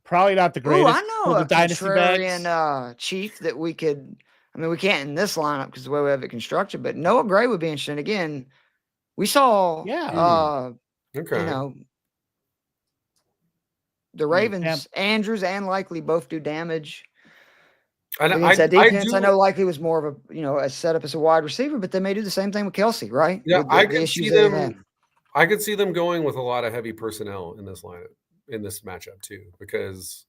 probably not the Ooh, greatest I know for the a dynasty bags. contrarian chief that we could. I mean, we can't in this lineup because the way we have it constructed. But Noah Gray would be interesting. Again, we saw. Yeah. Okay. The Ravens, Andrews and Likely both do damage And against that defense. I do- know Likely was more of a setup as a wide receiver, but they may do the same thing with Kelsey, right? Yeah, With the I could issues see they've had. them. I could see them going with a lot of heavy personnel in this lineup, in this matchup too, because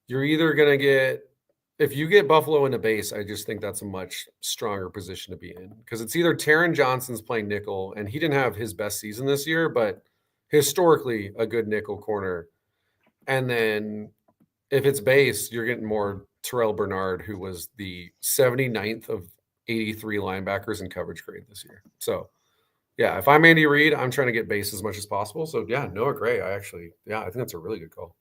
you're either going to get, if you get Buffalo in the base, I just think that's a much stronger position to be in because it's either Taron Johnson's playing nickel, and he didn't have his best season this year, but historically a good nickel corner. And then if it's base, you're getting more Terrell Bernard, who was the 79th of 83 linebackers in coverage grade this year. So, yeah, if I'm Andy Reid, I'm trying to get base as much as possible. So, yeah, Noah Gray, I think that's a really good call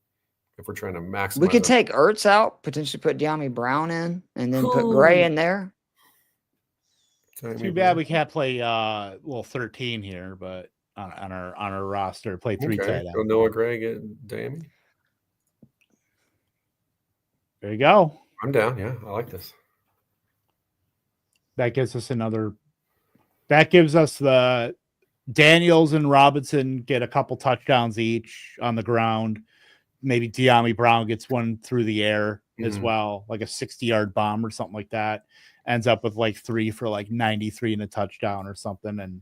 if we're trying to maximize. We could that. take Ertz out, potentially put De'Ami Brown in, and then put Gray in there. Too bad we can't play 13 here, but on our roster, play 3 tight Okay. ends. So Noah Gray, get Dammy. There you go. I'm down. Yeah, I like this. That gives us that gives us the Daniels and Robinson get a couple touchdowns each on the ground. Maybe De'Ami Brown gets one through the air as well, like a 60-yard bomb or something like that. Ends up with like 3 for like 93 and a touchdown or something. And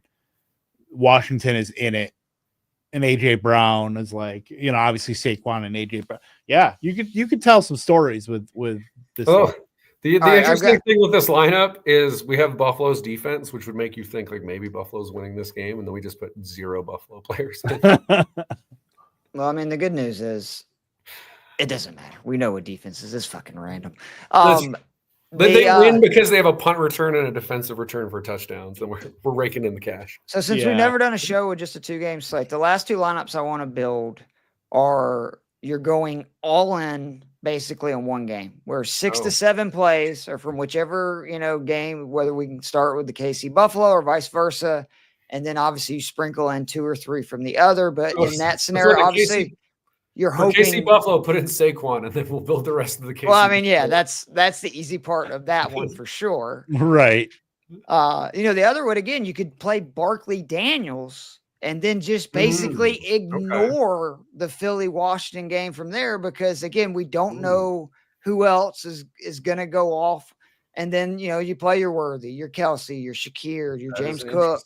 Washington is in it. And AJ Brown is like, obviously Saquon and AJ Brown. Yeah, you could tell some stories with this. Oh, the All right, interesting thing with this lineup is we have Buffalo's defense, which would make you think like maybe Buffalo's winning this game, and then we just put 0 Buffalo players in. Well, I mean, the good news is it doesn't matter. We know what defense is. It's fucking random. They win because they have a punt return and a defensive return for touchdowns, and we're raking in the cash. So since Yeah. we've never done a show with just a 2-game slate, the last 2 lineups I want to build are you're going all in basically on one game, where 6 to 7 plays are from whichever game, whether we can start with the KC Buffalo or vice versa, and then obviously you sprinkle in 2 or 3 from the other. But in that So scenario, like obviously you're for KC hoping Buffalo, put in Saquon, and then we'll build the rest of the KC. Well, I mean, yeah, Buffalo. that's the easy part of that one for sure. Right. The other one again, you could play Barkley Daniels and then just basically ignore the Philly Washington game from there, because again, we don't know who else is going to go off. And then, you play your Worthy, your Kelsey, your Shakir, your James Cook.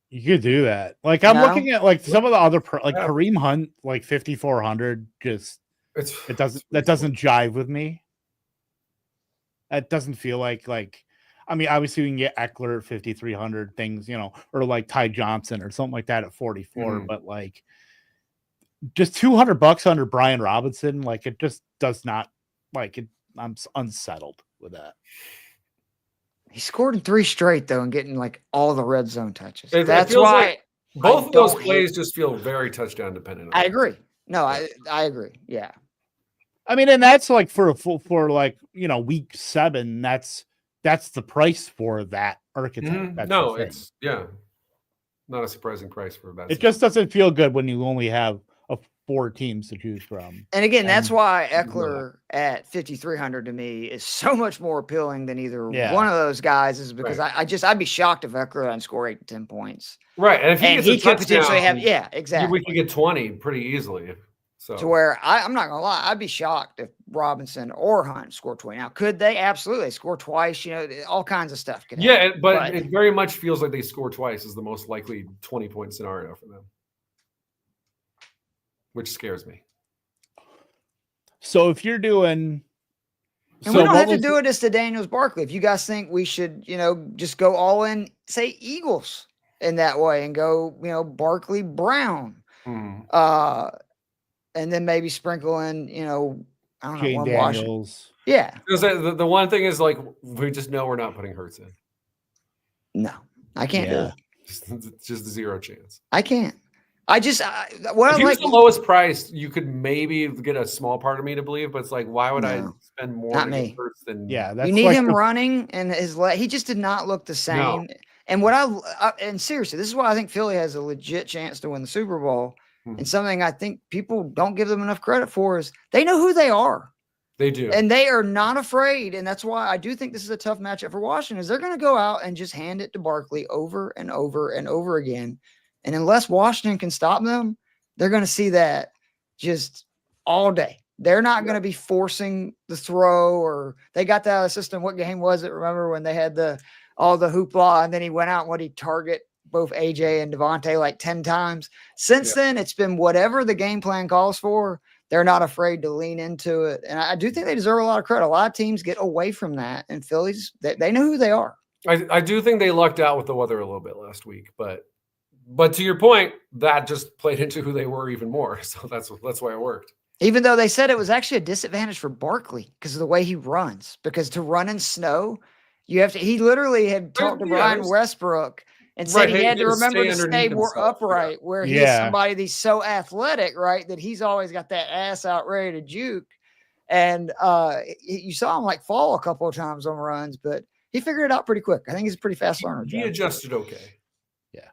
You could do that. Like I'm looking at like some of the other Kareem Hunt, like 5,400. Just it doesn't jive with me. That doesn't feel like I mean, obviously we can get Eckler at 5,300 things, or like Ty Johnson or something like that at 44. But like just $200 under Brian Robinson, like it just does not like it. I'm unsettled with that. He scored in 3 straight though, and getting like all the red zone touches. That's why both of those plays just feel very touchdown dependent. I agree. No, I agree. Yeah. I mean, and that's like for week 7, that's the price for that archetype. That's no, it's not a surprising price for that. It just doesn't feel good when you only have 4 teams to choose from. And again, that's why Eckler at 5,300 to me is so much more appealing than either one of those guys, is because I'd be shocked if Eckler doesn't score 8 to 10 points. Right. And if he could potentially have, exactly. We could get 20 pretty easily. So to where I'm not gonna lie, I'd be shocked if Robinson or Hunt scored 20. Now, could they? Absolutely. They score twice, all kinds of stuff could happen. But it very much feels like they score twice is the most likely 20-point scenario for them, which scares me. So if you're doing, and we don't have to do it as to Daniels Barkley. If you guys think we should, just go all in, say Eagles in that way, and go, Barkley Brown, and then maybe sprinkle in, I don't know, one Daniels. Yeah. Because the one thing is like we just know we're not putting Hurts in. No, I can't do it. Just 0 chance. I can't. If he was the lowest price, you could maybe get a small part of me to believe, but it's like, why would I spend more on Hurts than? Yeah, you need him running, and he just did not look the same. No. And and seriously, this is why I think Philly has a legit chance to win the Super Bowl. And something I think people don't give them enough credit for is they know who they are. They do. And they are not afraid. And that's why I do think this is a tough matchup for Washington, is they're going to go out and just hand it to Barkley over and over and over again. And unless Washington can stop them, they're going to see that just all day. They're not going to be forcing the throw, or they got that out of the system. What game was it? Remember when they had all the hoopla, and then he went out and he'd target both AJ and Devontae like 10 times. Since then, it's been whatever the game plan calls for. They're not afraid to lean into it. And I do think they deserve a lot of credit. A lot of teams get away from that, and Phillies, they know who they are. I do think they lucked out with the weather a little bit last week, but to your point, that just played into who they were even more. So that's why it worked. Even though they said it was actually a disadvantage for Barkley because of the way he runs, because to run in snow, he literally had talked to Brian Westbrook and said he had to remember to stay more upright, where he is somebody that's so athletic, right, that he's always got that ass out ready to juke. And you saw him like fall a couple of times on runs, but he figured it out pretty quick. I think he's a pretty fast learner. He adjusted okay. Yeah.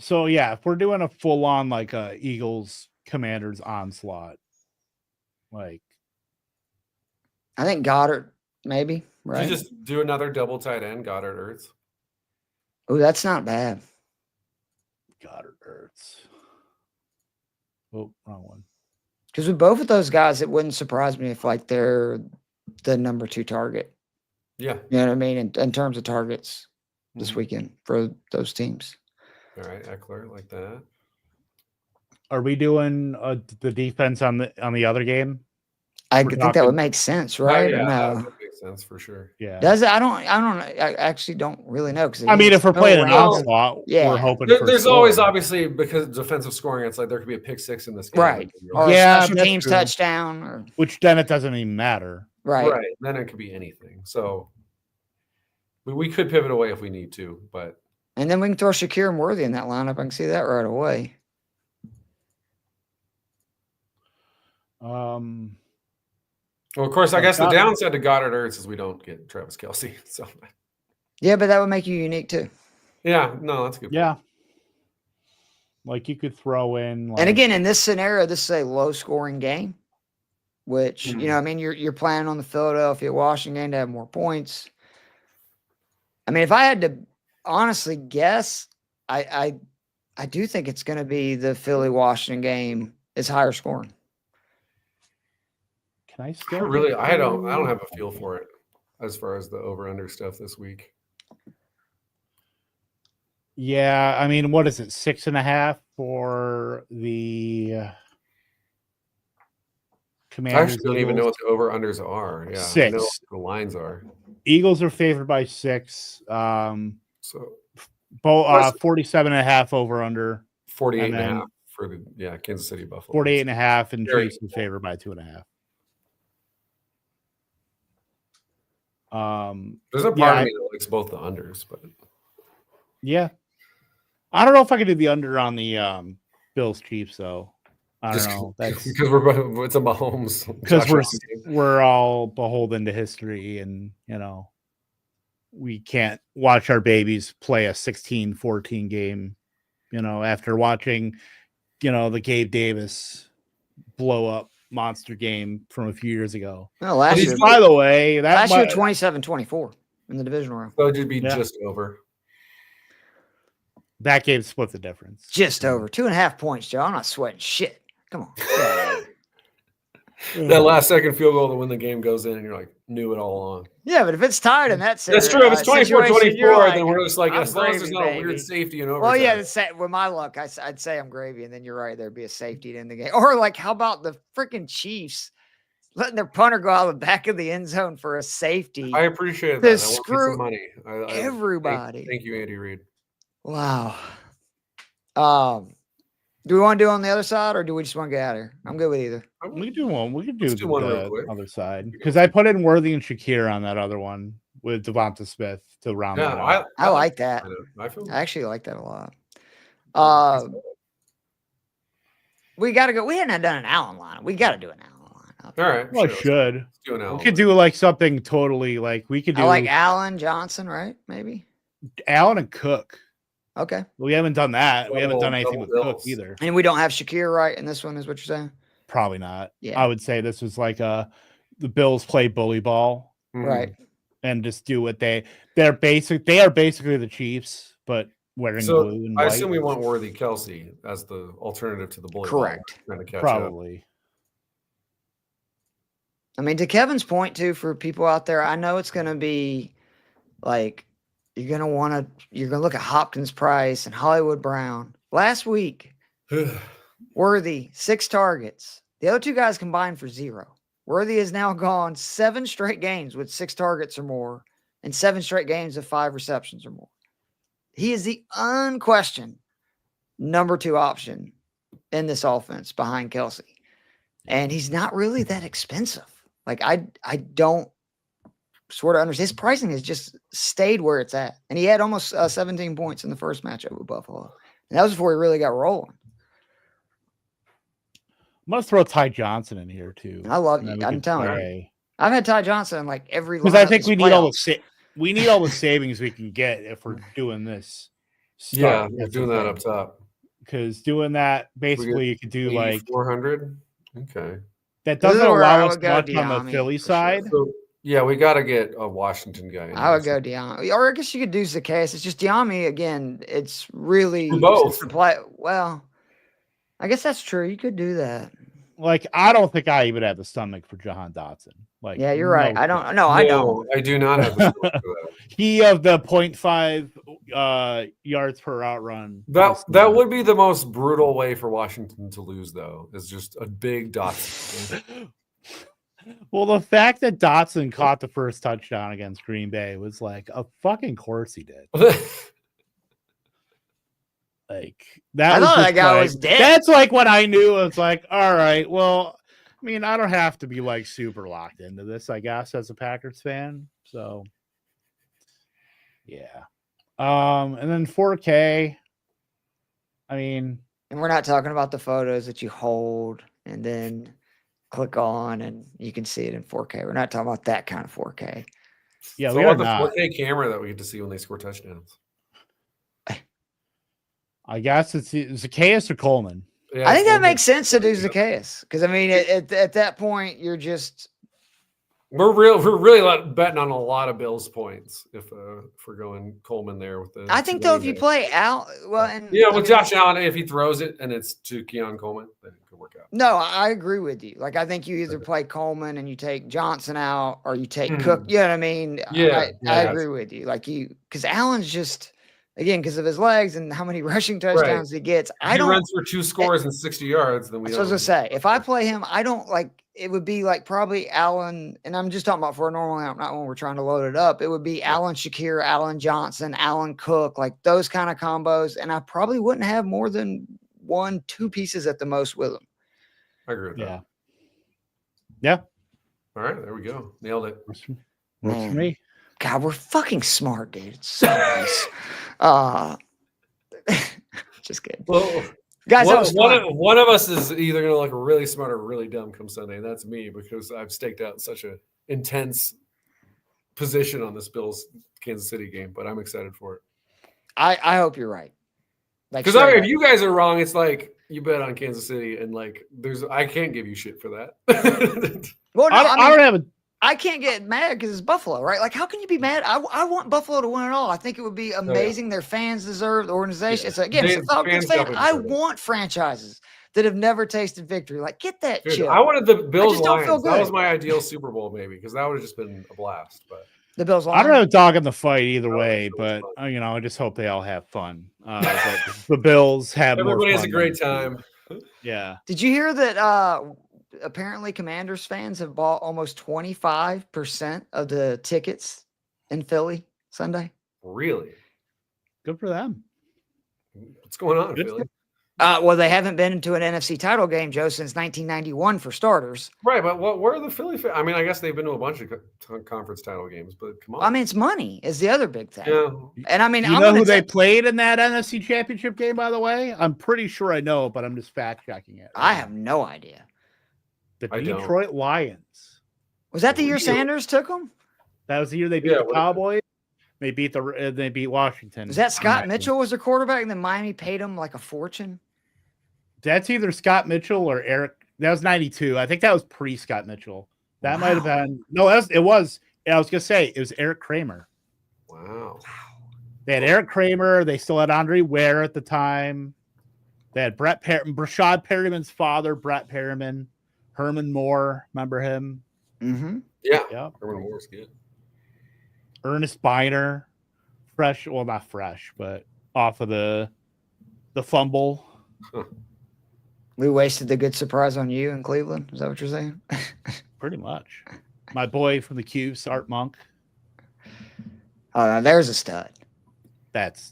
So if we're doing a full on like a Eagles Commanders onslaught, like I think Goddard maybe. Right. You just do another double tight end, Goddard Ertz. Oh, that's not bad. Goddard Ertz. Oh, wrong one. Because with both of those guys, it wouldn't surprise me if like they're the number 2 target. Yeah. You know what I mean? In terms of targets this weekend for those teams. All right, Eckler like that. Are we doing the defense on the other game? I think that would make sense, right? Yeah, that would make sense for sure. Yeah. Does it? I actually don't really know. Because if we're playing an onslaught, we're hoping there's always obviously, because defensive scoring, it's like there could be a pick 6 in this game. Right. Or a special teams touchdown. Which then it doesn't even matter. Right. Right. Then it could be anything. So we could pivot away if we need to, but. And then we can throw Shakir and Worthy in that lineup. I can see that right away. Well, of course, I guess the downside to Goddard Ertz is we don't get Travis Kelce. So Yeah, but that would make you unique too. yeah, no, that's a good. Yeah. Like you could throw in, and again, in this scenario, this is a low-scoring game, which I mean, you're planning on the Philadelphia Washington game to have more points. I mean, if I had to honestly guess, I do think it's going to be the Philly Washington game is higher scoring. Can I still I don't have a feel for it as far as the over-under stuff this week. Yeah, I mean, what is it? 6.5 for the Commanders. I actually don't even know what the over-unders are. Yeah, 6. I know what the lines are. Eagles are favored by 6. So 47.5 over-under. 48.5 for the Kansas City Buffalo. 48.5 and Chiefs are favored by 2.5. There's a part of me that likes both the unders, but yeah, I don't know if I could do the under on the Bills Chiefs though. I don't know. That's because it's a Mahomes. Because we're all beholden to history, and we can't watch our babies play a 16-14 game. After watching, the Gabe Davis blow up monster game from a few years ago. No, last year, by the way, last year 27-24 in the divisional round. So it'd be just over. That game split the difference. Just over 2.5 points, Joe. I'm not sweating shit. Come on. That last second field goal to win the game goes in, and you're like, knew it all along. Yeah, but if it's tied in that that's true. If it's 24-24, then we're just like, as long as there's not a weird safety and overtime. Well, yeah, with my luck, I'd say I'm gravy, and then you're right, there'd be a safety to end the game. Or like, how about the freaking Chiefs letting their punter go out of the back of the end zone for a safety? I appreciate that. Screw some money. everybody. Thank you, Andy Reid. Wow. Do we want to do on the other side, or do we just want to get out of here? I'm good with either. We can do one. We can do one the other side because I put in Worthy and Shakir on that other one with Devonta Smith to round that out. I like that. I actually like that a lot. We got to go. We hadn't done an Allen line. We got to do an Allen line. All right. Well, should. We could do like something totally like we could do. I like Allen Johnson, right? Maybe Allen and Cook. Okay. We haven't done that. We haven't done anything with Cook either. And we don't have Shakir right in this one, is what you're saying? Probably not. Yeah. I would say this was like the Bills play bully ball. Right. And just do what they are basically the Chiefs, but wearing blue and white. I assume we want Worthy Kelce as the alternative to the bully ball. Correct. Probably. I mean, to Kevin's point too, for people out there, I know it's gonna be like you're gonna look at Hopkins Price and Hollywood Brown. Last week, Worthy 6 targets. The other 2 guys combined for 0. Worthy has now gone 7 straight games with 6 targets or more, and 7 straight games of 5 receptions or more. He is the unquestioned number 2 option in this offense behind Kelce, and he's not really that expensive. Like I don't sort of understand. His pricing has just stayed where it's at. And he had almost 17 points in the first matchup with Buffalo. And that was before he really got rolling. I'm going to throw Ty Johnson in here too. I love you. I'm telling you. I've had Ty Johnson in like every because I think we need all the savings we can get if we're doing this. Yeah, we're doing that up top. Because doing that, basically you could do like 400. Okay. That doesn't allow us much on the Philly side. Sure. So, yeah, we got to get a Washington guy. I would go Diami. Or I guess you could do Zacchaeus. It's just Diami, again, it's really... both. Well, I guess that's true. You could do that. Like, I don't think I even have the stomach for Jahan Dotson. Like, yeah, you're right. I don't. No, I don't. I do not have the stomach for that. He of the 0.5 yards per route run. That would be the most brutal way for Washington to lose, though, is just a big Dotson. Well, the fact that Dotson caught the first touchdown against Green Bay was like a fucking course he did. Like that. I thought that guy was dead. That's like when I knew it's like, all right, well, I mean, I don't have to be like super locked into this, I guess, as a Packers fan. So yeah. And then 4K. I mean, and we're not talking about the photos that you hold and then click on and you can see it in 4K. We're not talking about that kind of 4K. Yeah, So we what are the not. 4K camera that we get to see when they score touchdowns. I guess it's Zacchaeus or Coleman. Yeah, I think it's that one makes sense to do Zacchaeus because I mean, at that point, you're just We're really betting on a lot of Bills points if we're going Coleman there with the. I think though if you play out and yeah, I with mean, Josh Allen, if he throws it and it's to Keon Coleman, then it could work out. no, I agree with you. Like I think you either play Coleman and you take Johnson out or you take Cook. You know what I mean? Yeah, I agree with you. Like because Allen's just again because of his legs and how many rushing touchdowns he gets. If he runs for 2 scores and 60 yards, then we. So I was gonna say if I play him, I don't like. It would be like probably Allen, and I'm just talking about for a normal amount, not when we're trying to load it up. It would be Allen Shakir, Allen Johnson, Allen Cook, like those kind of combos. And I probably wouldn't have more than 1-2 pieces at the most with them. I agree with that. Yeah. All right, there we go. Nailed it. Works for me. God, we're fucking smart, dude. It's so nice. Just kidding. Well, guys, one of us is either going to look really smart or really dumb come Sunday, and that's me because I've staked out such an intense position on this Bills Kansas City game, but I'm excited for it. I hope you're right. Because if you guys are wrong, it's like you bet on Kansas City, and like I can't give you shit for that. Well, no, I don't have a. I can't get mad because it's Buffalo, right? Like, how can you be mad? I want Buffalo to win it all. I think it would be amazing. Their fans deserve the organization. Yeah. It's again, it's a Falcons fan. I want franchises that have never tasted victory. Like, get that chip. I wanted the Bills Lions. That was my ideal Super Bowl, maybe, because that would have just been a blast. But the Bills Lions. I don't have a dog in the fight either way, but I just hope they all have fun. But the Bills have. Everybody has a great time. Yeah. Did you hear that? Apparently Commanders fans have bought almost 25% of the tickets in Philly Sunday. Really? Good for them. What's going on in Philly? Well, they haven't been into an NFC title game, Joe, since 1991 for starters. Right, but where are the Philly fans? I mean, I guess they've been to a bunch of conference title games, but come on. I mean, it's money is the other big thing. Yeah. And I mean, you know who they played in that NFC Championship game, by the way? I'm pretty sure I know, but I'm just fact checking it. I have no idea. The Detroit Lions. Was that the year Sanders took them? That was the year they beat the Cowboys. They beat Washington. Was that Scott Mitchell was their quarterback, and then Miami paid him like a fortune? That's either Scott Mitchell or Eric. That was 92. I think that was pre-Scott Mitchell. That might have been. No, it was. I was gonna say it was Eric Kramer. Wow. They had Eric Kramer. They still had Andre Ware at the time. They had Brashad Perriman's father, Brett Perriman. Herman Moore, remember him? Mm-hmm. Yeah. Herman Moore's good. Ernest Biner, not fresh, but off of the fumble. Huh. We wasted the good surprise on you in Cleveland. Is that what you're saying? Pretty much. My boy from the Cubes, Art Monk. Oh, there's a stud.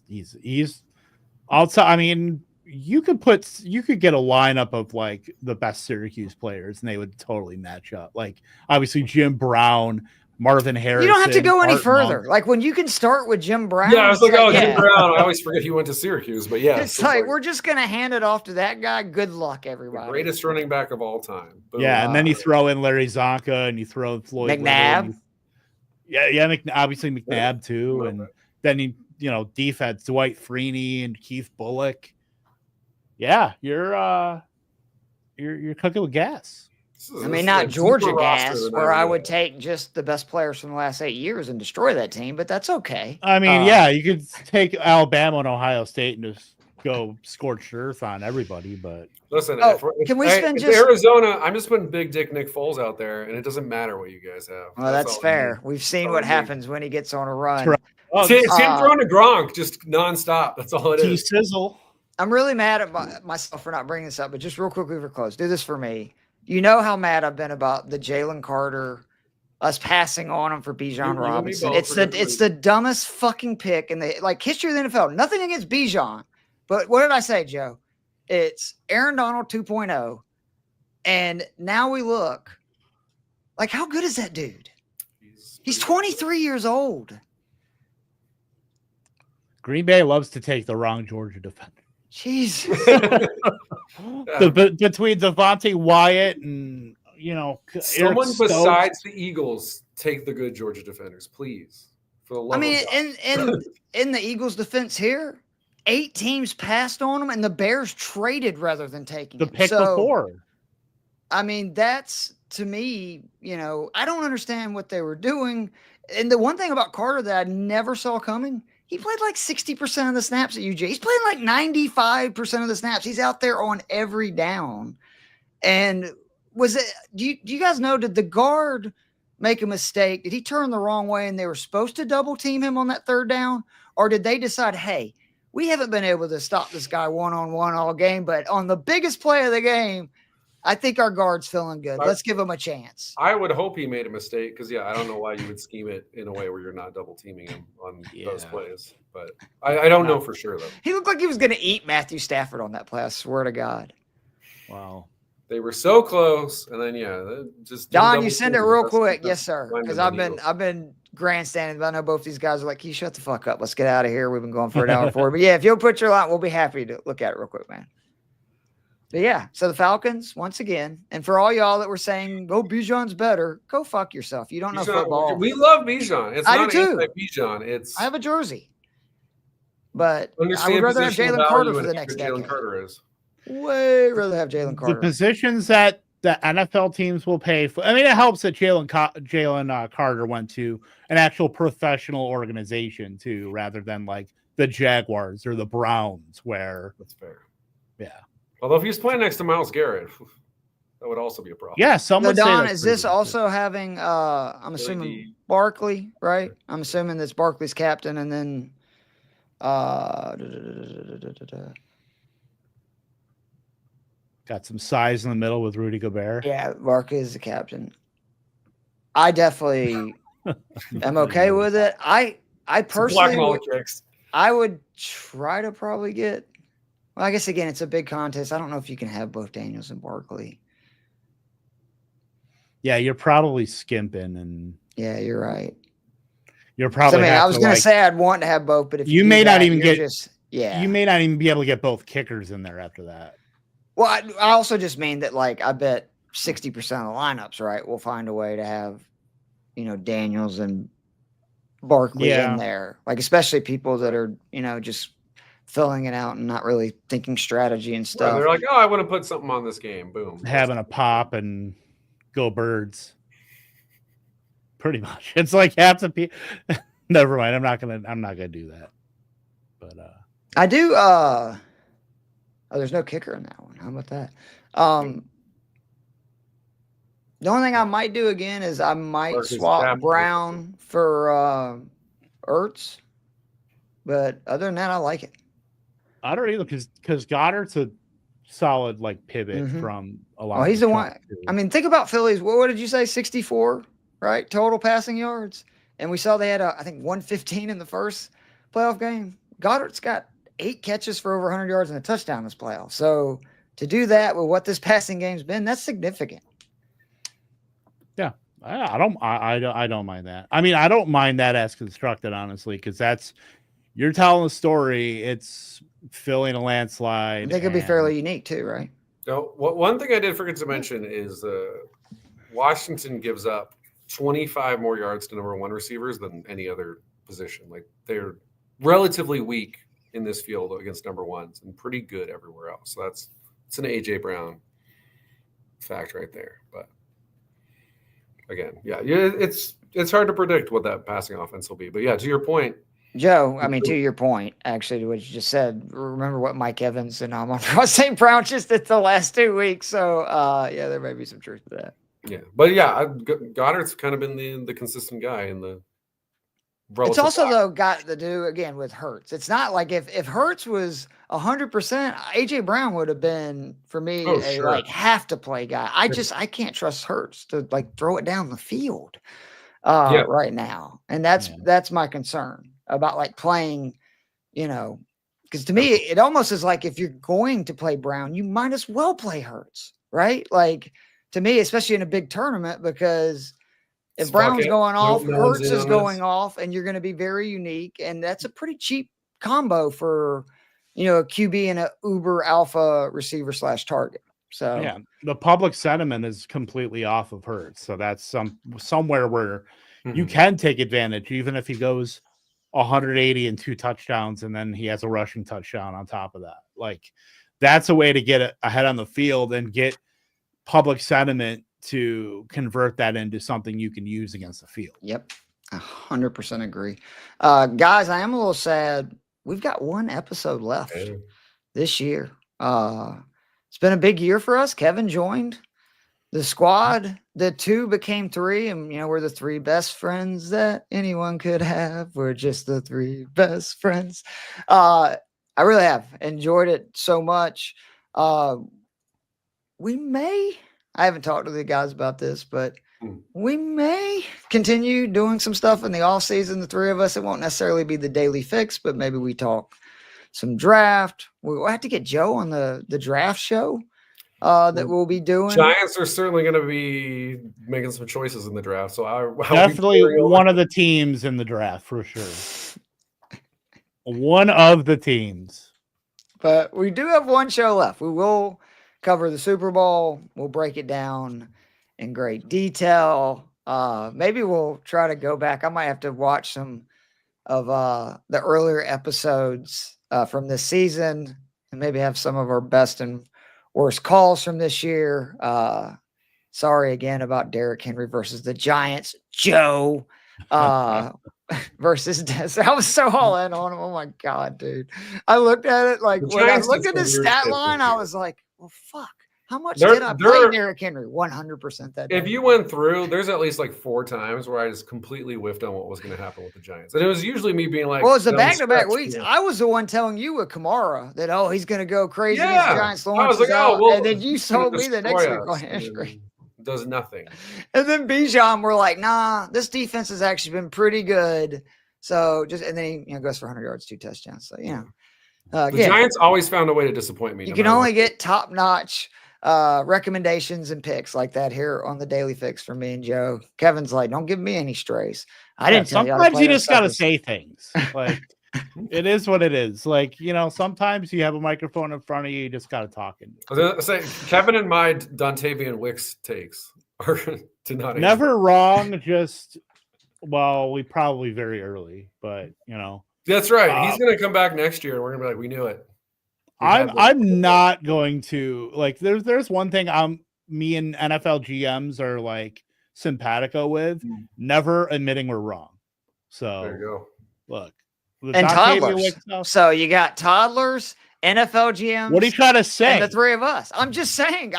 He's also. I mean. You could get a lineup of like the best Syracuse players and they would totally match up. Like obviously Jim Brown, Marvin Harrison. You don't have to go any further. Monk. Like when you can start with Jim Brown. Yeah, I was like, Jim Brown. I always forget he went to Syracuse, but yeah. It's like we're just gonna hand it off to that guy. Good luck, everybody. The greatest running back of all time. Boom. Yeah, and then you throw in Larry Zonka and you throw Floyd McNabb. Obviously McNabb too, and then defense Dwight Freeney and Keith Bullock. Yeah, you're cooking with gas. I mean, not Georgia gas, where I would take just the best players from the last 8 years and destroy that team, but that's okay. I mean, you could take Alabama and Ohio State and just go scorched earth on everybody. But listen, can we spend just Arizona? I'm just putting big dick Nick Foles out there, and it doesn't matter what you guys have. Well, that's fair. We've seen what happens when he gets on a run. It's him throwing to Gronk just nonstop. That's all it is. Sizzle. I'm really mad at myself for not bringing this up, but just real quickly for close, do this for me. You know how mad I've been about the Jalen Carter, us passing on him for Bijan Robinson. It's the dumbest fucking pick in the history of the NFL. Nothing against Bijan, but what did I say, Joe? It's Aaron Donald 2.0, and now we look like how good is that dude? He's 23 years old. Green Bay loves to take the wrong Georgia defender. Jeez. Between Devontae Wyatt and Someone besides the Eagles take the good Georgia defenders, please. For the love of God. in the Eagles' defense here, 8 teams passed on them, and the Bears traded rather than taking the pick before. I mean, that's, to me, I don't understand what they were doing. And the one thing about Carter that I never saw coming, he played like 60% of the snaps at UJ. He's playing like 95% of the snaps. He's out there on every down. And do you guys know, did the guard make a mistake? Did he turn the wrong way and they were supposed to double team him on that third down? Or did they decide, hey, we haven't been able to stop this guy one-on-one all game, but on the biggest play of the game, I think our guard's feeling good. Let's give him a chance. I would hope he made a mistake because, I don't know why you would scheme it in a way where you're not double teaming him on those plays. But I don't know for sure, though. He looked like he was going to eat Matthew Stafford on that play. I swear to God. Wow. They were so close, and then just Don, you send it real quick, yes, sir. Because I've been grandstanding. But I know both these guys are like, "Can you shut the fuck up? Let's get out of here. We've been going for an hour before." But yeah, if you'll put your line, we'll be happy to look at it real quick, man. But yeah, so the Falcons once again, and for all y'all that were saying, "Go Bijan's better," go fuck yourself. You don't know football. We love Bijan. It's not anti-Bijan. I have a jersey, but I would rather have Jalen Carter for the next decade. Jalen Carter is. Way rather have Jalen Carter. The positions that the NFL teams will pay for. I mean, it helps that Jalen Carter went to an actual professional organization too, rather than like the Jaguars or the Browns, where that's fair. Yeah. Although if he was playing next to Myles Garrett, that would also be a problem. Yeah. Someone. Don, is this also having? I'm assuming Barkley, right? I'm assuming that's Barkley's captain, and then. Got some size in the middle with Rudy Gobert. Yeah, Barkley is the captain. I definitely am okay with it. I personally I would try to probably get. Well, I guess again it's a big contest. I don't know if you can have both Daniels and Barkley. Yeah, you're probably skimping, and yeah, you're right. You're probably. I was going to say I'd want to have both, but if you may not even get, you may not even be able to get both kickers in there after that. Well, I also just mean that, like, I bet 60% of the lineups, right, will find a way to have, Daniels and Barkley in there. Like, especially people that are, just filling it out and not really thinking strategy and stuff. They're like, I want to put something on this game. Boom. Having a pop and go Birds. Pretty much. It's like half the people. Never mind. I'm not gonna do that. But I do. There's no kicker in that one. How about that? The only thing I might do again is I might swap Brown for Ertz. But other than that, I like it. I don't either because Goddard's a solid pivot from a lot. Well, he's the one. I mean, think about Phillies. What did you say? 64, right? Total passing yards. And we saw they had, I think, 115 in the first playoff game. Goddard's got 8 catches for over 100 yards and a touchdown this playoff. So to do that with what this passing game's been, that's significant. Yeah, I don't mind that. I mean, I don't mind that as constructed, honestly, because you're telling a story. It's filling a landslide. I think it'd be fairly unique too, right? No, one thing I did forget to mention is Washington gives up 25 more yards to number 1 receivers than any other position. Like, they're relatively weak in this field against number 1s and pretty good everywhere else. So it's an AJ Brown fact right there. But again, it's hard to predict what that passing offense will be. But yeah, to your point, Joe, I mean, to your point, actually, to what you just said, remember what Mike Evans and Amon-Ra St. Brown just did the last 2 weeks. So, there may be some truth to that. Yeah. But, Goddard's kind of been the consistent guy in the It's also, though, got to do, again, with Hurts. It's not like if Hurts was 100%, A.J. Brown would have been, for me, have-to-play guy. I can't trust Hurts to, throw it down the field right now. And that's my concern about, playing, because to me, it almost is like if you're going to play Brown, you might as well play Hurts, right? To me, especially in a big tournament, because if Brown's going off, Hurts is going off, and you're going to be very unique. And that's a pretty cheap combo for, a QB and an uber alpha receiver / target. So yeah, the public sentiment is completely off of Hurts. So that's somewhere where you can take advantage, even if he goes 180 and 2 touchdowns, and then he has a rushing touchdown on top of that. Like, that's a way to get ahead on the field and get public sentiment to convert that into something you can use against the field. Yep. 100% agree. Guys, I am a little sad. We've got one episode left this year. It's been a big year for us. Kevin joined the squad. The 2 became 3, and we're the 3 best friends that anyone could have. We're just the 3 best friends. I really have enjoyed it so much. I haven't talked to the guys about this, but we may continue doing some stuff in the off season. The 3 of us, it won't necessarily be the daily fix, but maybe we talk some draft. We'll have to get Joe on the draft show that we'll be doing. Giants are certainly going to be making some choices in the draft. So I'll definitely one of the teams in the draft for sure. One of the teams. But we do have one show left. We will cover the Super Bowl. We'll break it down in great detail. Maybe we'll try to go back. I might have to watch some of the earlier episodes from this season and maybe have some of our best and worst calls from this year. Sorry again about Derrick Henry versus the Giants. Joe versus Des. I was so all in on him. Oh my God, dude. I looked at it like when I looked at the stat line, I was like, well, fuck. How much did I play Derrick Henry? 100% that day. If you went through, there's at least like 4 times where I just completely whiffed on what was going to happen with the Giants. And it was usually me being like, well, it's the back-to-back weeks. I was the one telling you with Kamara that, he's going to go crazy against the Giants. I was like, well, and then you told me the next week on Henry. Does nothing. And then Bijan, we're like, nah, this defense has actually been pretty good. So and then he goes for 100 yards, 2 touchdowns. So, the Giants always found a way to disappoint me. You can only get top-notch recommendations and picks like that here on the Daily Fix for me and Joe. Kevin's like, don't give me any strays. I didn't tell sometimes you just got to say things. Like, it is what it is. Like, sometimes you have a microphone in front of you, you just got to talk. I was gonna say, Kevin and my Dontavian Wicks takes are not never wrong. Just, we probably very early, but that's right. He's gonna come back next year, and we're gonna be like, we knew it. I'm not going to like. There's one thing me and NFL GMs are like simpatico with, never admitting we're wrong. So there you go. Look, and toddlers. So you got toddlers, NFL GMs. What are you trying to say? And the 3 of us. I'm just saying.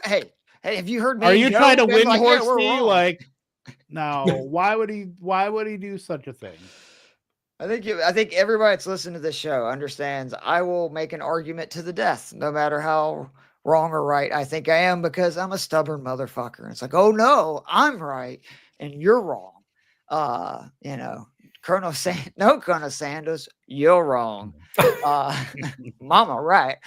Hey, have you heard me? Are you trying to win Horsey? Like, no. Why would he do such a thing? I think everybody that's listening to this show understands I will make an argument to the death, no matter how wrong or right I think I am, because I'm a stubborn motherfucker. It's like, oh no, I'm right and you're wrong. Colonel Sanders, you're wrong. Mama, right.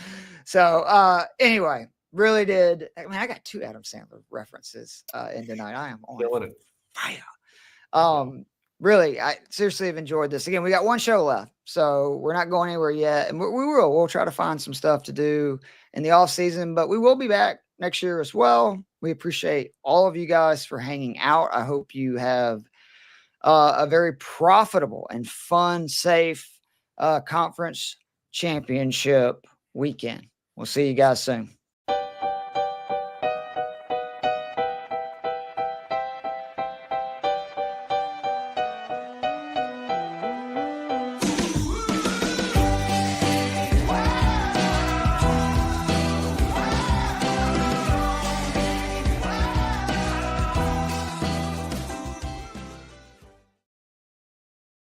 So anyway, really did. I mean, I got 2 Adam Sandler references in tonight. I am on fire. Really, I seriously have enjoyed this. Again, we got one show left, so we're not going anywhere yet. And we'll try to find some stuff to do in the off season, but we will be back next year as well. We appreciate all of you guys for hanging out. I hope you have a very profitable and fun, safe conference championship weekend. We'll see you guys soon.